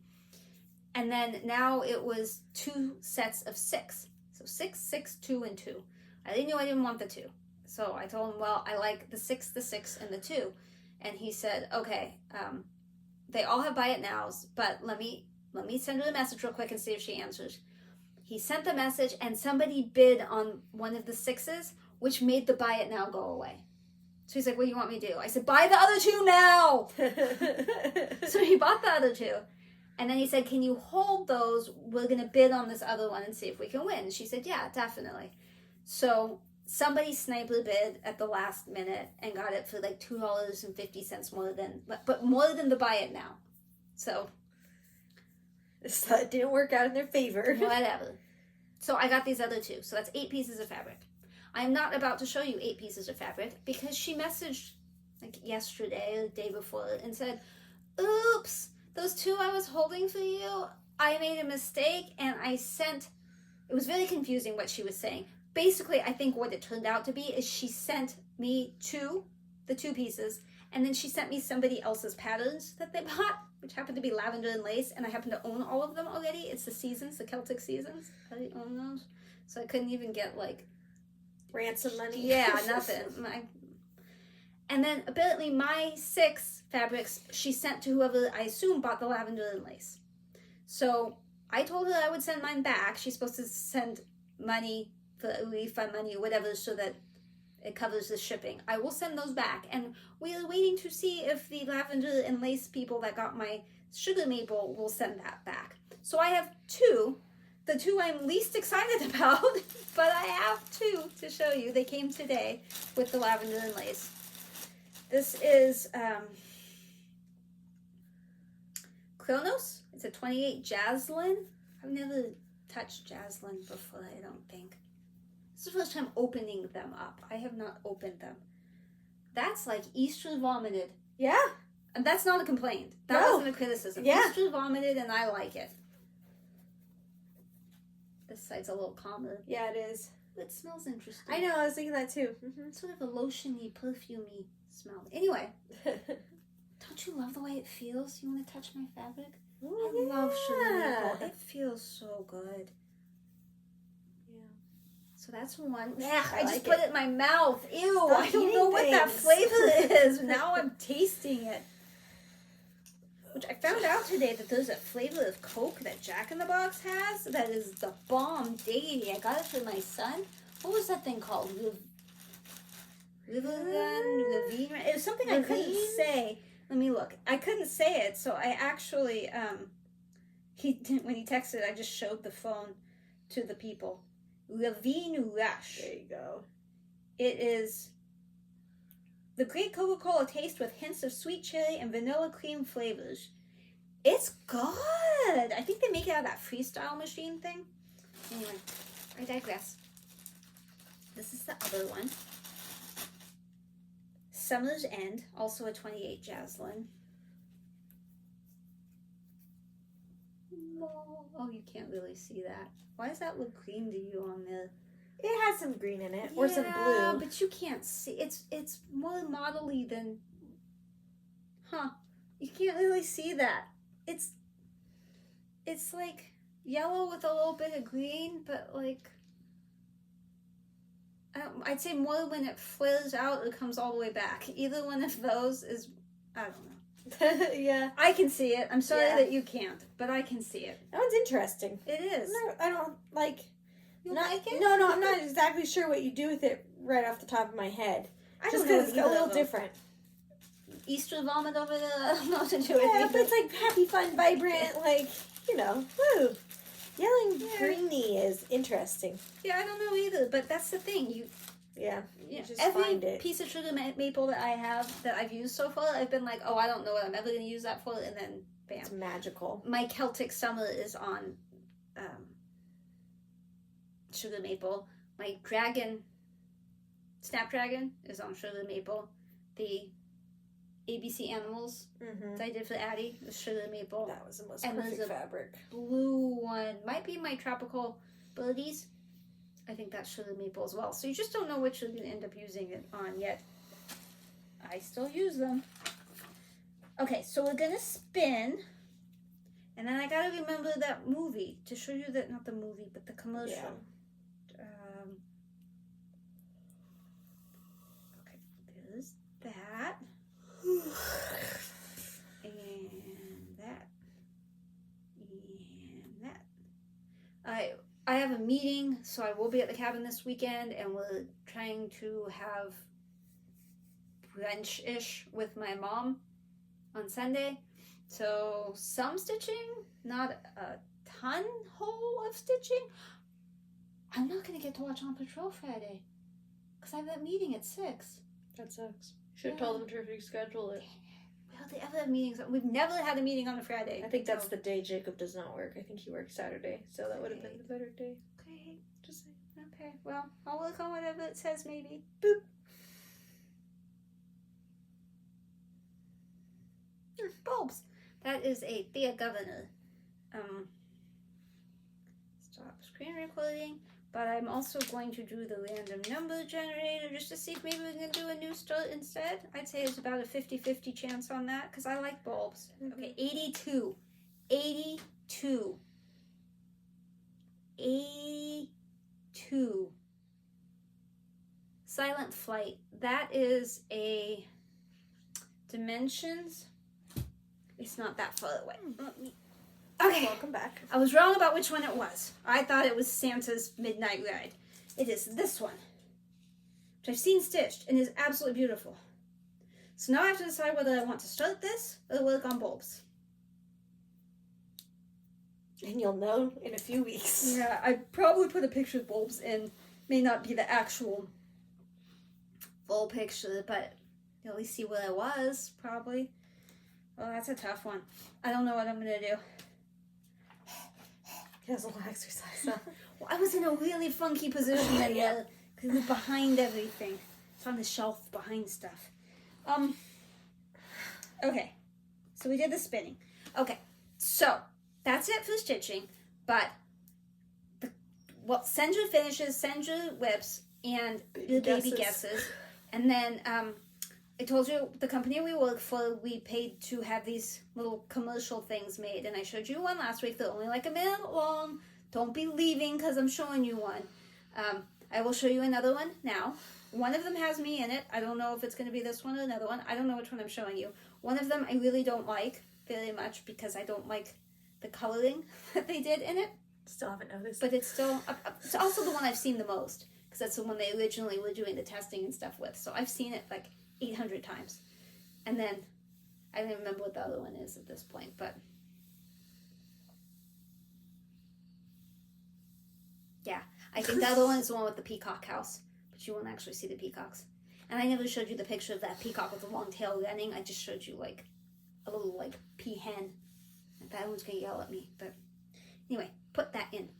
And then now it was 2 sets of 6, so 6, 6, 2, and 2. I knew I didn't want the 2, so I told him, well, I like the 6, and the 2, and he said, okay, they all have buy it nows, but let me send her a message real quick and see if she answers. He sent the message, and somebody bid on one of the 6s, which made the buy it now go away. So he's like, what do you want me to do? I said, buy the other 2 now! So he bought the other 2. And then he said, can you hold those? We're going to bid on this other one and see if we can win. She said, yeah, definitely. So somebody sniper bid at the last minute and got it for like $2.50 more than the buy it now. So it didn't work out in their favor. Whatever. So I got these other 2. So that's 8 pieces of fabric. I'm not about to show you 8 pieces of fabric because she messaged like yesterday or the day before and said, oops, those 2 I was holding for you, I made a mistake and I sent, it was very confusing what she was saying. Basically, I think what it turned out to be is she sent me the 2 pieces, and then she sent me somebody else's patterns that they bought, which happened to be lavender and lace, and I happen to own all of them already. It's the seasons, the Celtic seasons. I own those. So I couldn't even get like ransom money. Yeah, nothing. And then apparently my 6 fabrics she sent to whoever I assume bought the lavender and lace. So I told her I would send mine back. She's supposed to send money for refund money or whatever so that it covers the shipping. I will send those back. And we are waiting to see if the lavender and lace people that got my sugar maple will send that back. So I have 2. The 2 I'm least excited about, but I have 2 to show you. They came today with the lavender and lace. This is Kronos. It's a 28 Jaslyn. I've never touched Jaslyn before, I don't think. This is the first time opening them up. I have not opened them. That's like Easter vomited. Yeah. And that's not a complaint. That wasn't a criticism. Yeah. Easter vomited and I like it. This side's a little calmer. Yeah, it is. It smells interesting. I know, I was thinking that too. Mm-hmm. Sort of a lotiony, perfumey smell. Anyway, don't you love the way it feels? You want to touch my fabric? Ooh, I love sugar maple. It feels so good. Yeah. So that's one. Yeah, I I just like put it. it in my mouth. Ew, Stop I don't know what eating that things. flavor is. Now I'm tasting it. Which I found out today that there's a flavor of Coke that Jack in the Box has that is the bomb diggity. I got it for my son. What was that thing called? Ravine? It was something I couldn't Ravine? say. Let me look. I couldn't say it, so I actually when he texted, I just showed the phone to the people. Ravine Rouge. There you go. It is the great Coca-Cola taste with hints of sweet chili and vanilla cream flavors. It's good. I think they make it out of that freestyle machine thing. Anyway, I digress. This is the other one. Summer's End, also a 28 Jaslyn. Oh, you can't really see that. Why does that look green to you on the... It has some green in it, or some blue. But you can't see. It's more modelly than... Huh. You can't really see that. It's like yellow with a little bit of green, but like... I'd say more when it flares out, it comes all the way back. Either one of those is... I don't know. Yeah. I can see it. I'm sorry that you can't, but I can see it. That one's interesting. It is. No, I don't like... You like it? No, I'm not exactly sure what you do with it right off the top of my head. I Just don't know because it's a little different. Easter vomit over there. I don't know what to do with Yeah, it. but it's like happy, fun, vibrant, like, you know, woo. Yelling greeny is interesting. Yeah, I don't know either, but that's the thing. You just every find it. piece of sugar maple that I have that I've used so far, I've been like, oh, I don't know what I'm ever going to use that for, and then bam. It's magical. My Celtic Summer is on sugar maple. My Snapdragon is on sugar maple. The ABC Animals that I did for Addie was sugar maple. That was the most And perfect there's a fabric. Blue one might be my Tropical Birdies. I think that's sugar maple as well. So you just don't know which you're going to end up using it on yet. I still use them. Okay, so we're going to spin. And then I got to remember that movie to show you that, not the movie, but the commercial. Yeah. Okay, there's that. And that. And that. I have a meeting, so I will be at the cabin this weekend, and we're trying to have brunch-ish with my mom on Sunday. So some stitching, not a ton whole of stitching. I'm not going to get to watch On Patrol Friday because I have that meeting at 6. That sucks. Should have told them to reschedule it. Well, they ever have meetings. We've never had a meeting on a Friday. I think that's the day Jacob does not work. I think he works Saturday, so that would have been the better day. Okay. Just saying. Okay. Well, I'll work on whatever it says, maybe. Boop. Bulbs. That is a Thea Governor. Stop screen recording. But I'm also going to do the random number generator just to see if maybe we can do a new start instead. I'd say there's about a 50-50 chance on that because I like bulbs. Okay, 82. 82. 82. Silent Flight. That is a Dimensions. It's not that far away. Okay. Welcome back. I was wrong about which one it was. I thought it was Santa's Midnight Ride. It is this one, which I've seen stitched and is absolutely beautiful. So now I have to decide whether I want to start this or work on bulbs. And you'll know in a few weeks. Yeah, I probably put a picture of bulbs in. May not be the actual full picture, but you'll at least see where I was, probably. Oh, that's a tough one. I don't know what I'm going to do. He has a little exercise, huh? Well, I was in a really funky position because it was behind everything. It's on the shelf behind stuff. Okay. So we did the spinning. Okay. So that's it for stitching. But send your finishes, send your whips, and your baby guesses. And then I told you the company we work for, we paid to have these little commercial things made. And I showed you one last week. They're only like a minute long. Don't be leaving because I'm showing you one. I will show you another one now. One of them has me in it. I don't know if it's going to be this one or another one. I don't know which one I'm showing you. One of them I really don't like very much because I don't like the coloring that they did in it. Still haven't noticed. But it's still, it's also the one I've seen the most because that's the one they originally were doing the testing and stuff with. So I've seen it like 800 times. And then I don't even remember what the other one is at this point, but yeah, I think the other one is the one with the peacock house, but you won't actually see the peacocks. And I never showed you the picture of that peacock with the long tail running. I just showed you like a little like peahen. And that one's gonna yell at me, but anyway, put that in.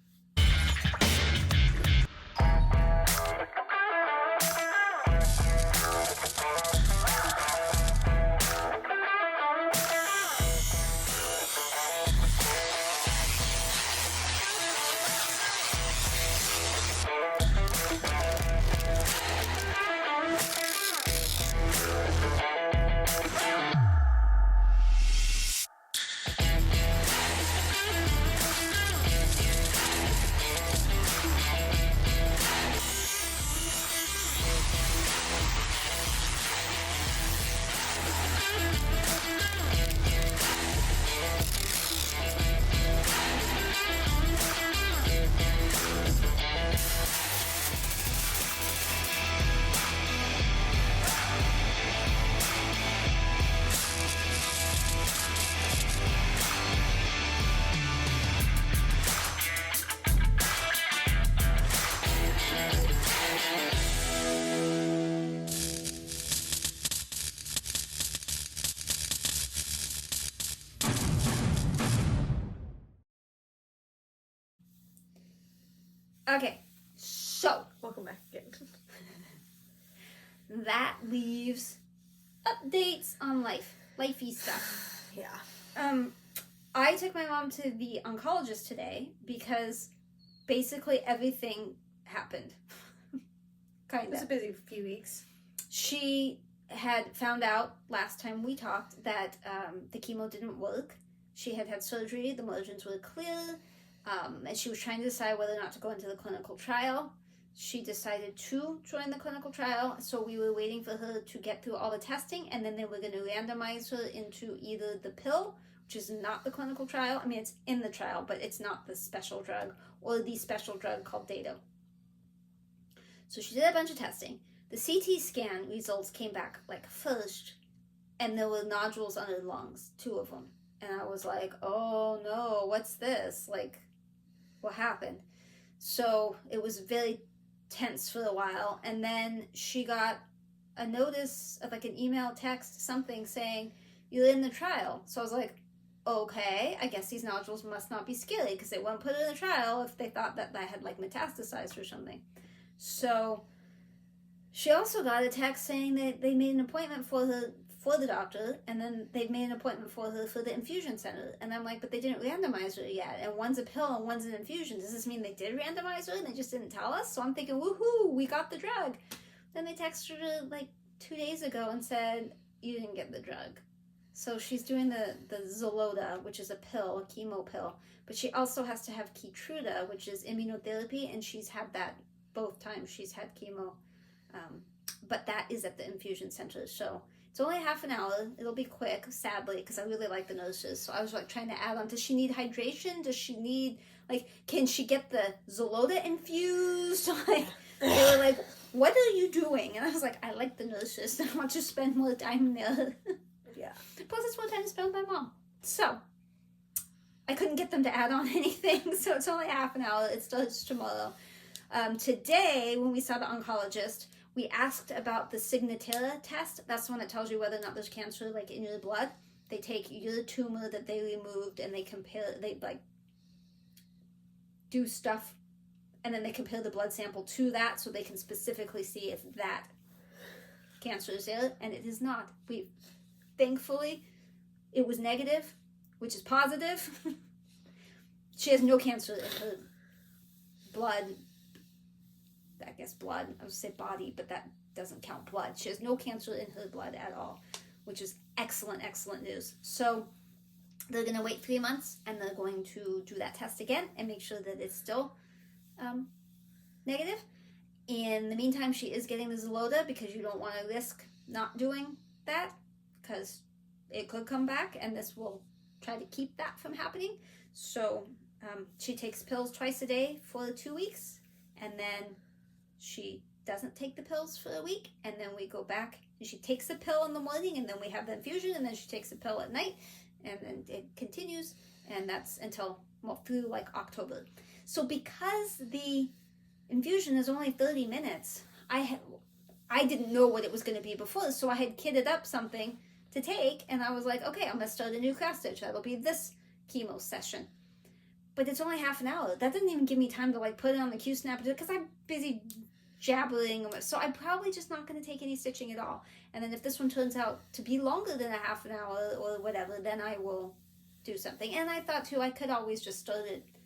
Okay, so Welcome back again. that leaves updates on lifey stuff. Yeah. I took my mom to the oncologist today because basically everything happened. It was a busy few weeks. She had found out last time we talked that the chemo didn't work. She had had surgery, the margins were clear, and she was trying to decide whether or not to go into the clinical trial. She decided to join the clinical trial, so we were waiting for her to get through all the testing, and then they were going to randomize her into either the pill, which is not the clinical trial. I mean, it's in the trial, but it's not the special drug, or the special drug called Dato. So she did a bunch of testing. The CT scan results came back like first, and there were nodules on her lungs, 2 of them. And I was like, oh no, what's this? Like, what happened? So it was very tense for a while, and then she got a notice of like an email, text, something saying, you're in the trial. So I was like, okay, I guess these nodules must not be scary because they wouldn't put her in the trial if they thought that I had like metastasized or something. So she also got a text saying that they made an appointment for her for the doctor, and then they've made an appointment for her for the infusion center. And I'm like, but they didn't randomize her yet, and one's a pill and one's an infusion. Does this mean they did randomize her and they just didn't tell us? So I'm thinking, woohoo, we got the drug. Then they texted her like 2 days ago and said, you didn't get the drug. So she's doing the Xeloda, which is a pill, a chemo pill, but she also has to have Keytruda, which is immunotherapy, and she's had that both times she's had chemo. But that is at the infusion center, so it's only half an hour. It'll be quick, sadly, because I really like the nurses. So I was like trying to add on. Does she need hydration? Does she need, like, can she get the Xeloda infused? Like, they were like, what are you doing? And I was like, I like the nurses. I want to spend more time there. Yeah. Plus, it's more time to spend with my mom. So I couldn't get them to add on anything. So it's only half an hour. It starts tomorrow. Today, when we saw the oncologist, we asked about the Signatera test. That's the one that tells you whether or not there's cancer, like, in your blood. They take your tumor that they removed and they compare, they, like, do stuff, and then they compare the blood sample to that so they can specifically see if that cancer is there, and it is not. Thankfully, it was negative, which is positive. She has no cancer in her blood. I guess blood, I would say body, but that doesn't count blood. She has no cancer in her blood at all, which is excellent, excellent news. So they're going to wait 3 months, and they're going to do that test again and make sure that it's still negative. In the meantime, she is getting the Zolota because you don't want to risk not doing that because it could come back, and this will try to keep that from happening. So she takes pills twice a day for 2 weeks, and then she doesn't take the pills for a week, and then we go back and she takes a pill in the morning, and then we have the infusion, and then she takes a pill at night, and then it continues, and that's until, well, through like October. So because the infusion is only 30 minutes, I didn't know what it was going to be before, so I had kitted up something to take, and I was like, okay, I'm going to start a new cross stitch. That'll be this chemo session. But it's only half an hour. That didn't even give me time to like put it on the Q-snap because I'm busy jabbering. So I'm probably just not going to take any stitching at all. And then if this one turns out to be longer than a half an hour or whatever, then I will do something. And I thought too, I could always just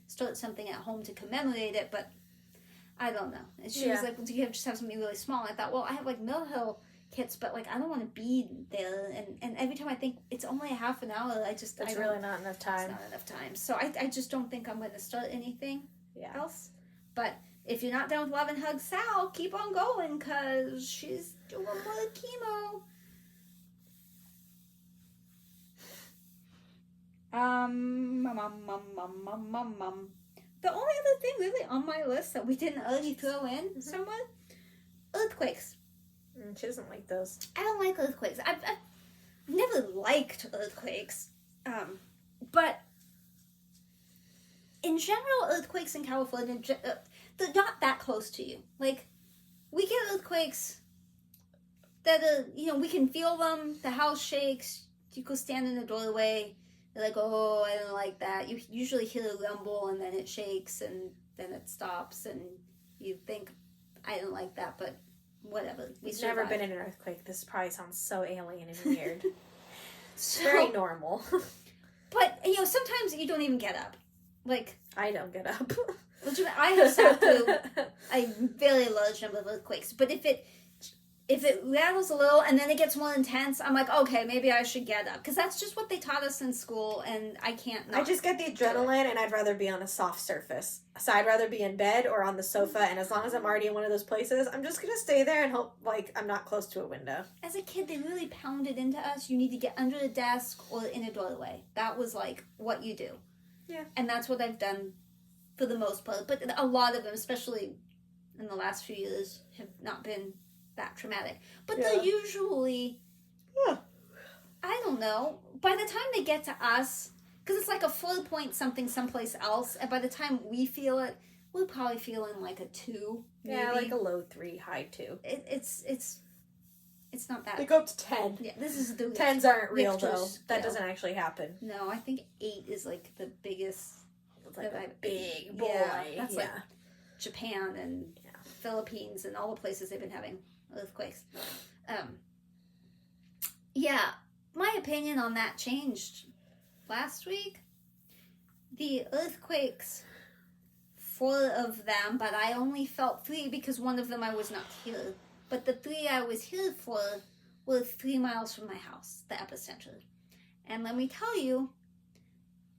start something at home to commemorate it, but I don't know. And she was like, well, do you just have something really small? I thought, well, I have like Mill Hill kits, but like I don't want to be there, and every time I think it's only a half an hour, it's really not enough time. It's not enough time. So I just don't think I'm going to start anything else. But if you're not done with Love and Hug Sal, keep on going because she's doing more chemo. The only other thing really on my list that we didn't already throw in somewhere, earthquakes. She doesn't like those. I don't like earthquakes. I've never liked earthquakes. But in general, earthquakes in California, they're not that close to you. Like, we get earthquakes that are, we can feel them. The house shakes. You go stand in the doorway. You're like, oh, I don't like that. You usually hear a rumble, and then it shakes, and then it stops, and you think, I don't like that, but whatever. We've never been in an earthquake. This probably sounds so alien and weird. It's very normal. But, sometimes you don't even get up. Like, I don't get up. I have sat through a very large number of earthquakes. But if it rattles a little and then it gets more intense, I'm like, okay, maybe I should get up. Because that's just what they taught us in school, and I can't not. I just get the adrenaline, and I'd rather be on a soft surface. So I'd rather be in bed or on the sofa, and as long as I'm already in one of those places, I'm just going to stay there and hope, like, I'm not close to a window. As a kid, they really pounded into us, you need to get under a desk or in a doorway. That was, like, what you do. Yeah. And that's what I've done for the most part. But a lot of them, especially in the last few years, have not been that traumatic. But they're usually, I don't know, by the time they get to us, because it's like a 4 point something someplace else, and by the time we feel it, we're probably feeling like a 2, maybe. Yeah, like a low 3, high 2. It's not bad. They go up to 10. Yeah, this is the 10s aren't real, though. scale. That doesn't actually happen. No, I think 8 is like the biggest. It's like a big boy. Yeah, that's like Japan and Philippines and all the places they've been having earthquakes. My opinion on that changed last week. The earthquakes, 4 of them, but I only felt 3 because one of them I was not here. But the 3 I was here for were 3 miles from my house, the epicenter. And let me tell you,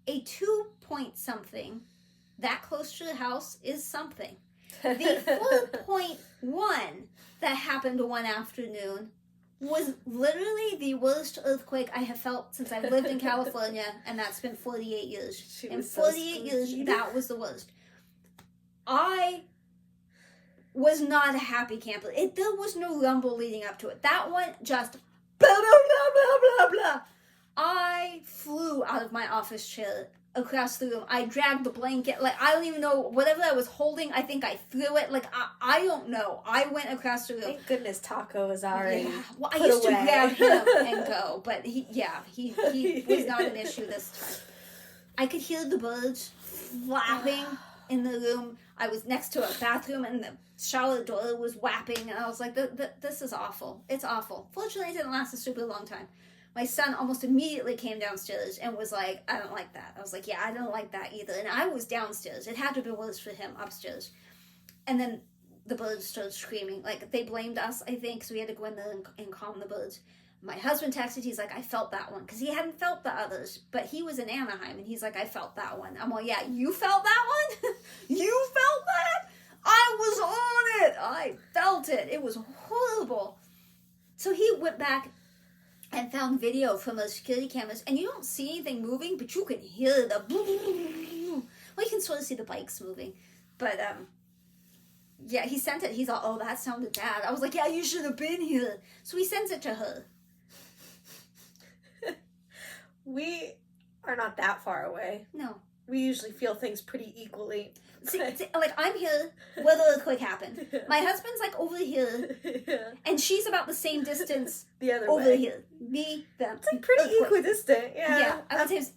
a 2 point something that close to the house is something. The 4.1 that happened one afternoon was literally the worst earthquake I have felt since I've lived in California, and that's been 48 years. In 48 years, that was the worst. I was not a happy camper. There was no rumble leading up to it. That one just blah, blah, blah, blah, blah, blah. I flew out of my office chair across the room. I dragged the blanket. Like, I don't even know. Whatever I was holding, I think I threw it. Like, I don't know. I went across the room. Thank goodness Taco is already Well, I used to grab him and go. But he was not an issue this time. I could hear the birds flapping in the room. I was next to a bathroom, and the shower door was whapping. And I was like, this is awful. It's awful. Fortunately, it didn't last a super long time. My son almost immediately came downstairs and was like, I don't like that. I was like, yeah, I don't like that either. And I was downstairs. It had to have been worse for him upstairs. And then the birds started screaming. Like, they blamed us, I think, so we had to go in there and calm the birds. My husband texted, he's like, I felt that one. Because he hadn't felt the others. But he was in Anaheim, and he's like, I felt that one. I'm like, yeah, you felt that one? You felt that? I I was on it. I felt it. It was horrible. So he went back and found video from those security cameras, and you don't see anything moving, but you can hear the well, you can sort of see the bikes moving. But, yeah, he sent it. He's like, oh, that sounded bad. I was like, yeah, you should have been here. So he sends it to her. We are not that far away. No. We usually feel things pretty equally. See, like, I'm here where the earthquake happened. My husband's, like, over here. Yeah. And she's about the same distance the other over way. here. Me, them. It's like pretty earthquake. equidistant. Yeah. Yeah, I would say it's...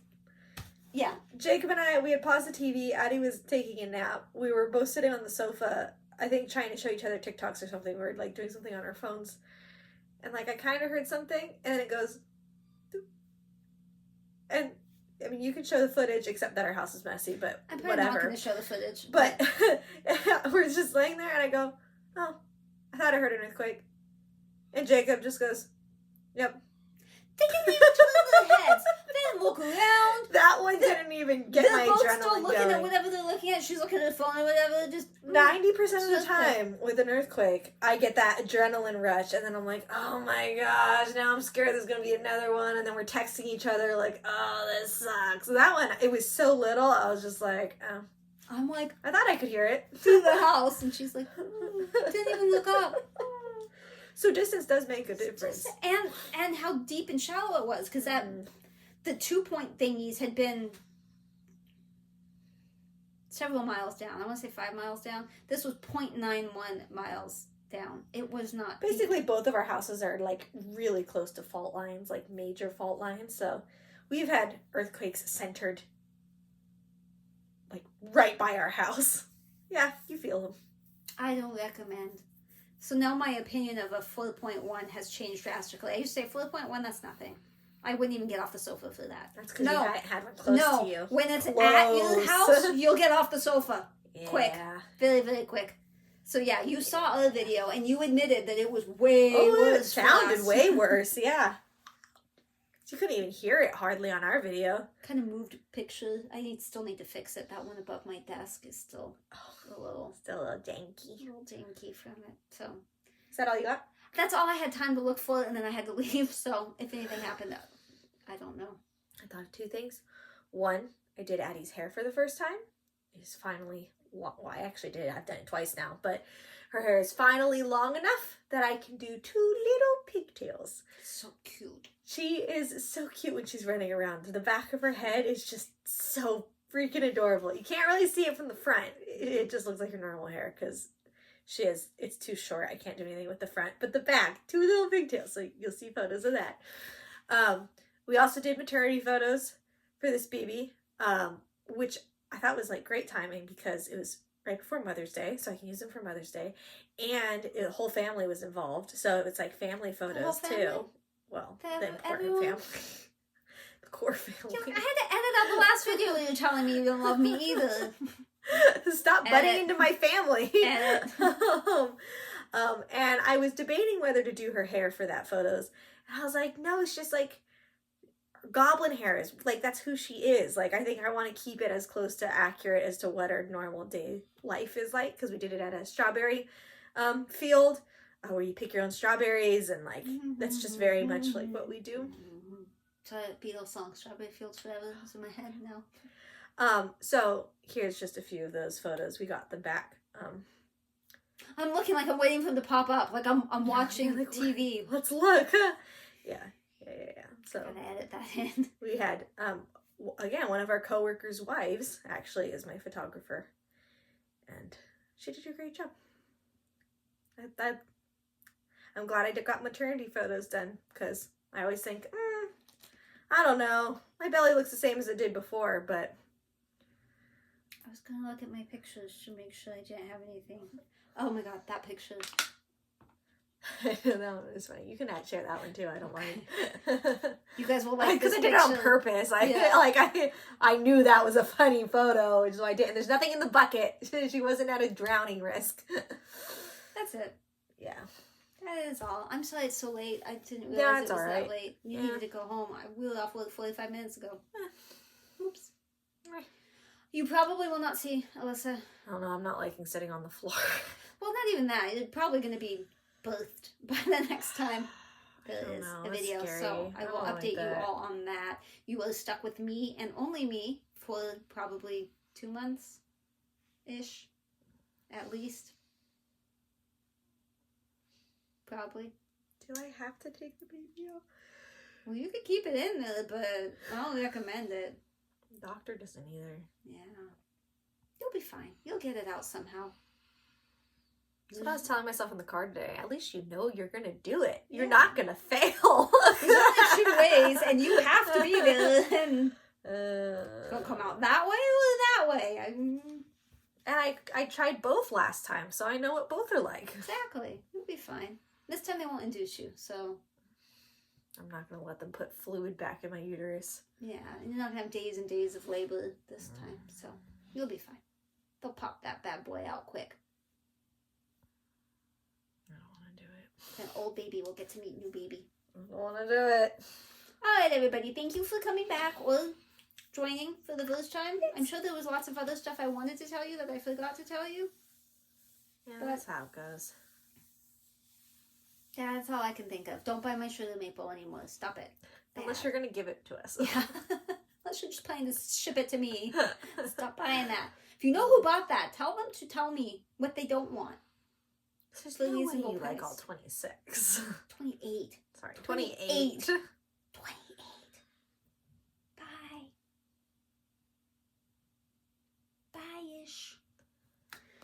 Yeah. Jacob and I, we had paused the TV. Addie was taking a nap. We were both sitting on the sofa, I think trying to show each other TikToks or something. We were, like, doing something on our phones. And, like, I kind of heard something, and then it goes... Doop. And... I mean, you can show the footage, except that our house is messy, but I'm probably whatever. not going to show the footage. But we're just laying there, and I go, oh, I thought I heard an earthquake. And Jacob just goes, yep. They didn't even turn their heads. They didn't look around. That one didn't even get my They're both adrenaline still looking going. at whatever they're looking at. She's looking at her phone or whatever. Just 90% of the time with an earthquake, I get that adrenaline rush, and then I'm like, oh my gosh, now I'm scared there's going to be another one, and then we're texting each other like, oh, this sucks. So that one, it was so little, I was just like, oh. I'm like, I thought I could hear it. through the house, and she's like, didn't even look up. So distance does make a difference. And how deep and shallow it was, because that the 2-point thingies had been several miles down. I want to say 5 miles down. This was 0.91 miles down. It was not Basically, deep. both of our houses are, like, really close to fault lines, like, major fault lines. So we've had earthquakes centered, like, right by our house. Yeah, you feel them. I don't recommend. So now my opinion of a 4.1 has changed drastically. I used to say 4.1, that's nothing. I wouldn't even get off the sofa for that. That's because you had one close to you. When it's Close. at your house, you'll get off the sofa. Yeah. Quick. Very, very quick. So yeah, you saw a video and you admitted that it was way worse. It sounded way worse, yeah. You couldn't even hear it hardly on our video. Kind of moved picture. Still need to fix it. That one above my desk is still a little janky. A little janky from it. So is that all you got? That's all I had time to look for, and then I had to leave. So if anything happened, I don't know. I thought of 2 things. One, I did Addie's hair for the first time. It's finally, well, I actually did. I've done it twice now, but her hair is finally long enough that I can do 2 little pigtails. So cute. She is so cute when she's running around. The back of her head is just so freaking adorable. You can't really see it from the front. It just looks like her normal hair because it's too short. I can't do anything with the front. But the back, 2 little pigtails. So you'll see photos of that. We also did maternity photos for this baby, which I thought was like great timing because it was right before Mother's Day, so I can use them for Mother's Day. And the whole family was involved, so it's like family photos too. Well, the important family. The core family. Yeah, I had to edit out the last video when you're telling me you don't love me either. Stop butting into my family. Edit. And I was debating whether to do her hair for that photos. And I was like, no, it's just like goblin hair is like, that's who she is. Like, I think I want to keep it as close to accurate as to what her normal day life is like, because we did it at a strawberry field where you pick your own strawberries, and like that's just very much like what we do. So Beatles song Strawberry Fields Forever is in my head now. So here's just a few of those photos. We got them back. I'm looking like I'm waiting for them to pop up, like I'm watching like, TV. Let's look. Yeah. So I'm gonna edit that in. We had again, one of our coworkers' wives actually is my photographer, and she did a great job. I'm glad I got maternity photos done, because I always think, I don't know, my belly looks the same as it did before, but I was gonna look at my pictures to make sure I didn't have anything. Oh my god, that picture. That one is funny. You can share that one too. I don't mind. You guys will like this because I did it on purpose. I knew that was a funny photo, so I did. And there's nothing in the bucket. She wasn't at a drowning risk. That's it. Yeah. That is all. I'm sorry it's so late. I didn't realize it was right. that late. You needed to go home. I wheeled off work 45 minutes ago. Oops. You probably will not see, Alyssa. I don't know, I'm not liking sitting on the floor. Well, not even that. It's probably going to be birthed by the next time there is a video. So I will update you all on that. You are stuck with me and only me for probably 2 months-ish. At least. Probably. Do I have to take the baby out? Well, you could keep it in there, but I don't recommend it. The doctor doesn't either. Yeah. You'll be fine. You'll get it out somehow. That's what I was telling myself in the car today. At least you know you're going to do it. You're Yeah. not going to fail. There's only 2 ways, and you have to be there. And it's going to come out that way or that way. And I tried both last time, so I know what both are like. Exactly. You'll be fine. This time they won't induce you, so... I'm not going to let them put fluid back in my uterus. Yeah, and you're not going to have days and days of labor this time, so you'll be fine. They'll pop that bad boy out quick. I don't want to do it. Then old baby will get to meet new baby. I don't want to do it. All right, everybody. Thank you for coming back or joining for the first time. I'm sure there was lots of other stuff I wanted to tell you that I forgot to tell you. Yeah, that's how it goes. Yeah, that's all I can think of. Don't buy my sugar maple anymore. Stop it. Unless you're going to give it to us. Yeah. Unless you're just planning to ship it to me. Stop buying that. If you know who bought that, tell them to tell me what they don't want. There's no way you like all 26. 28. Sorry, 28.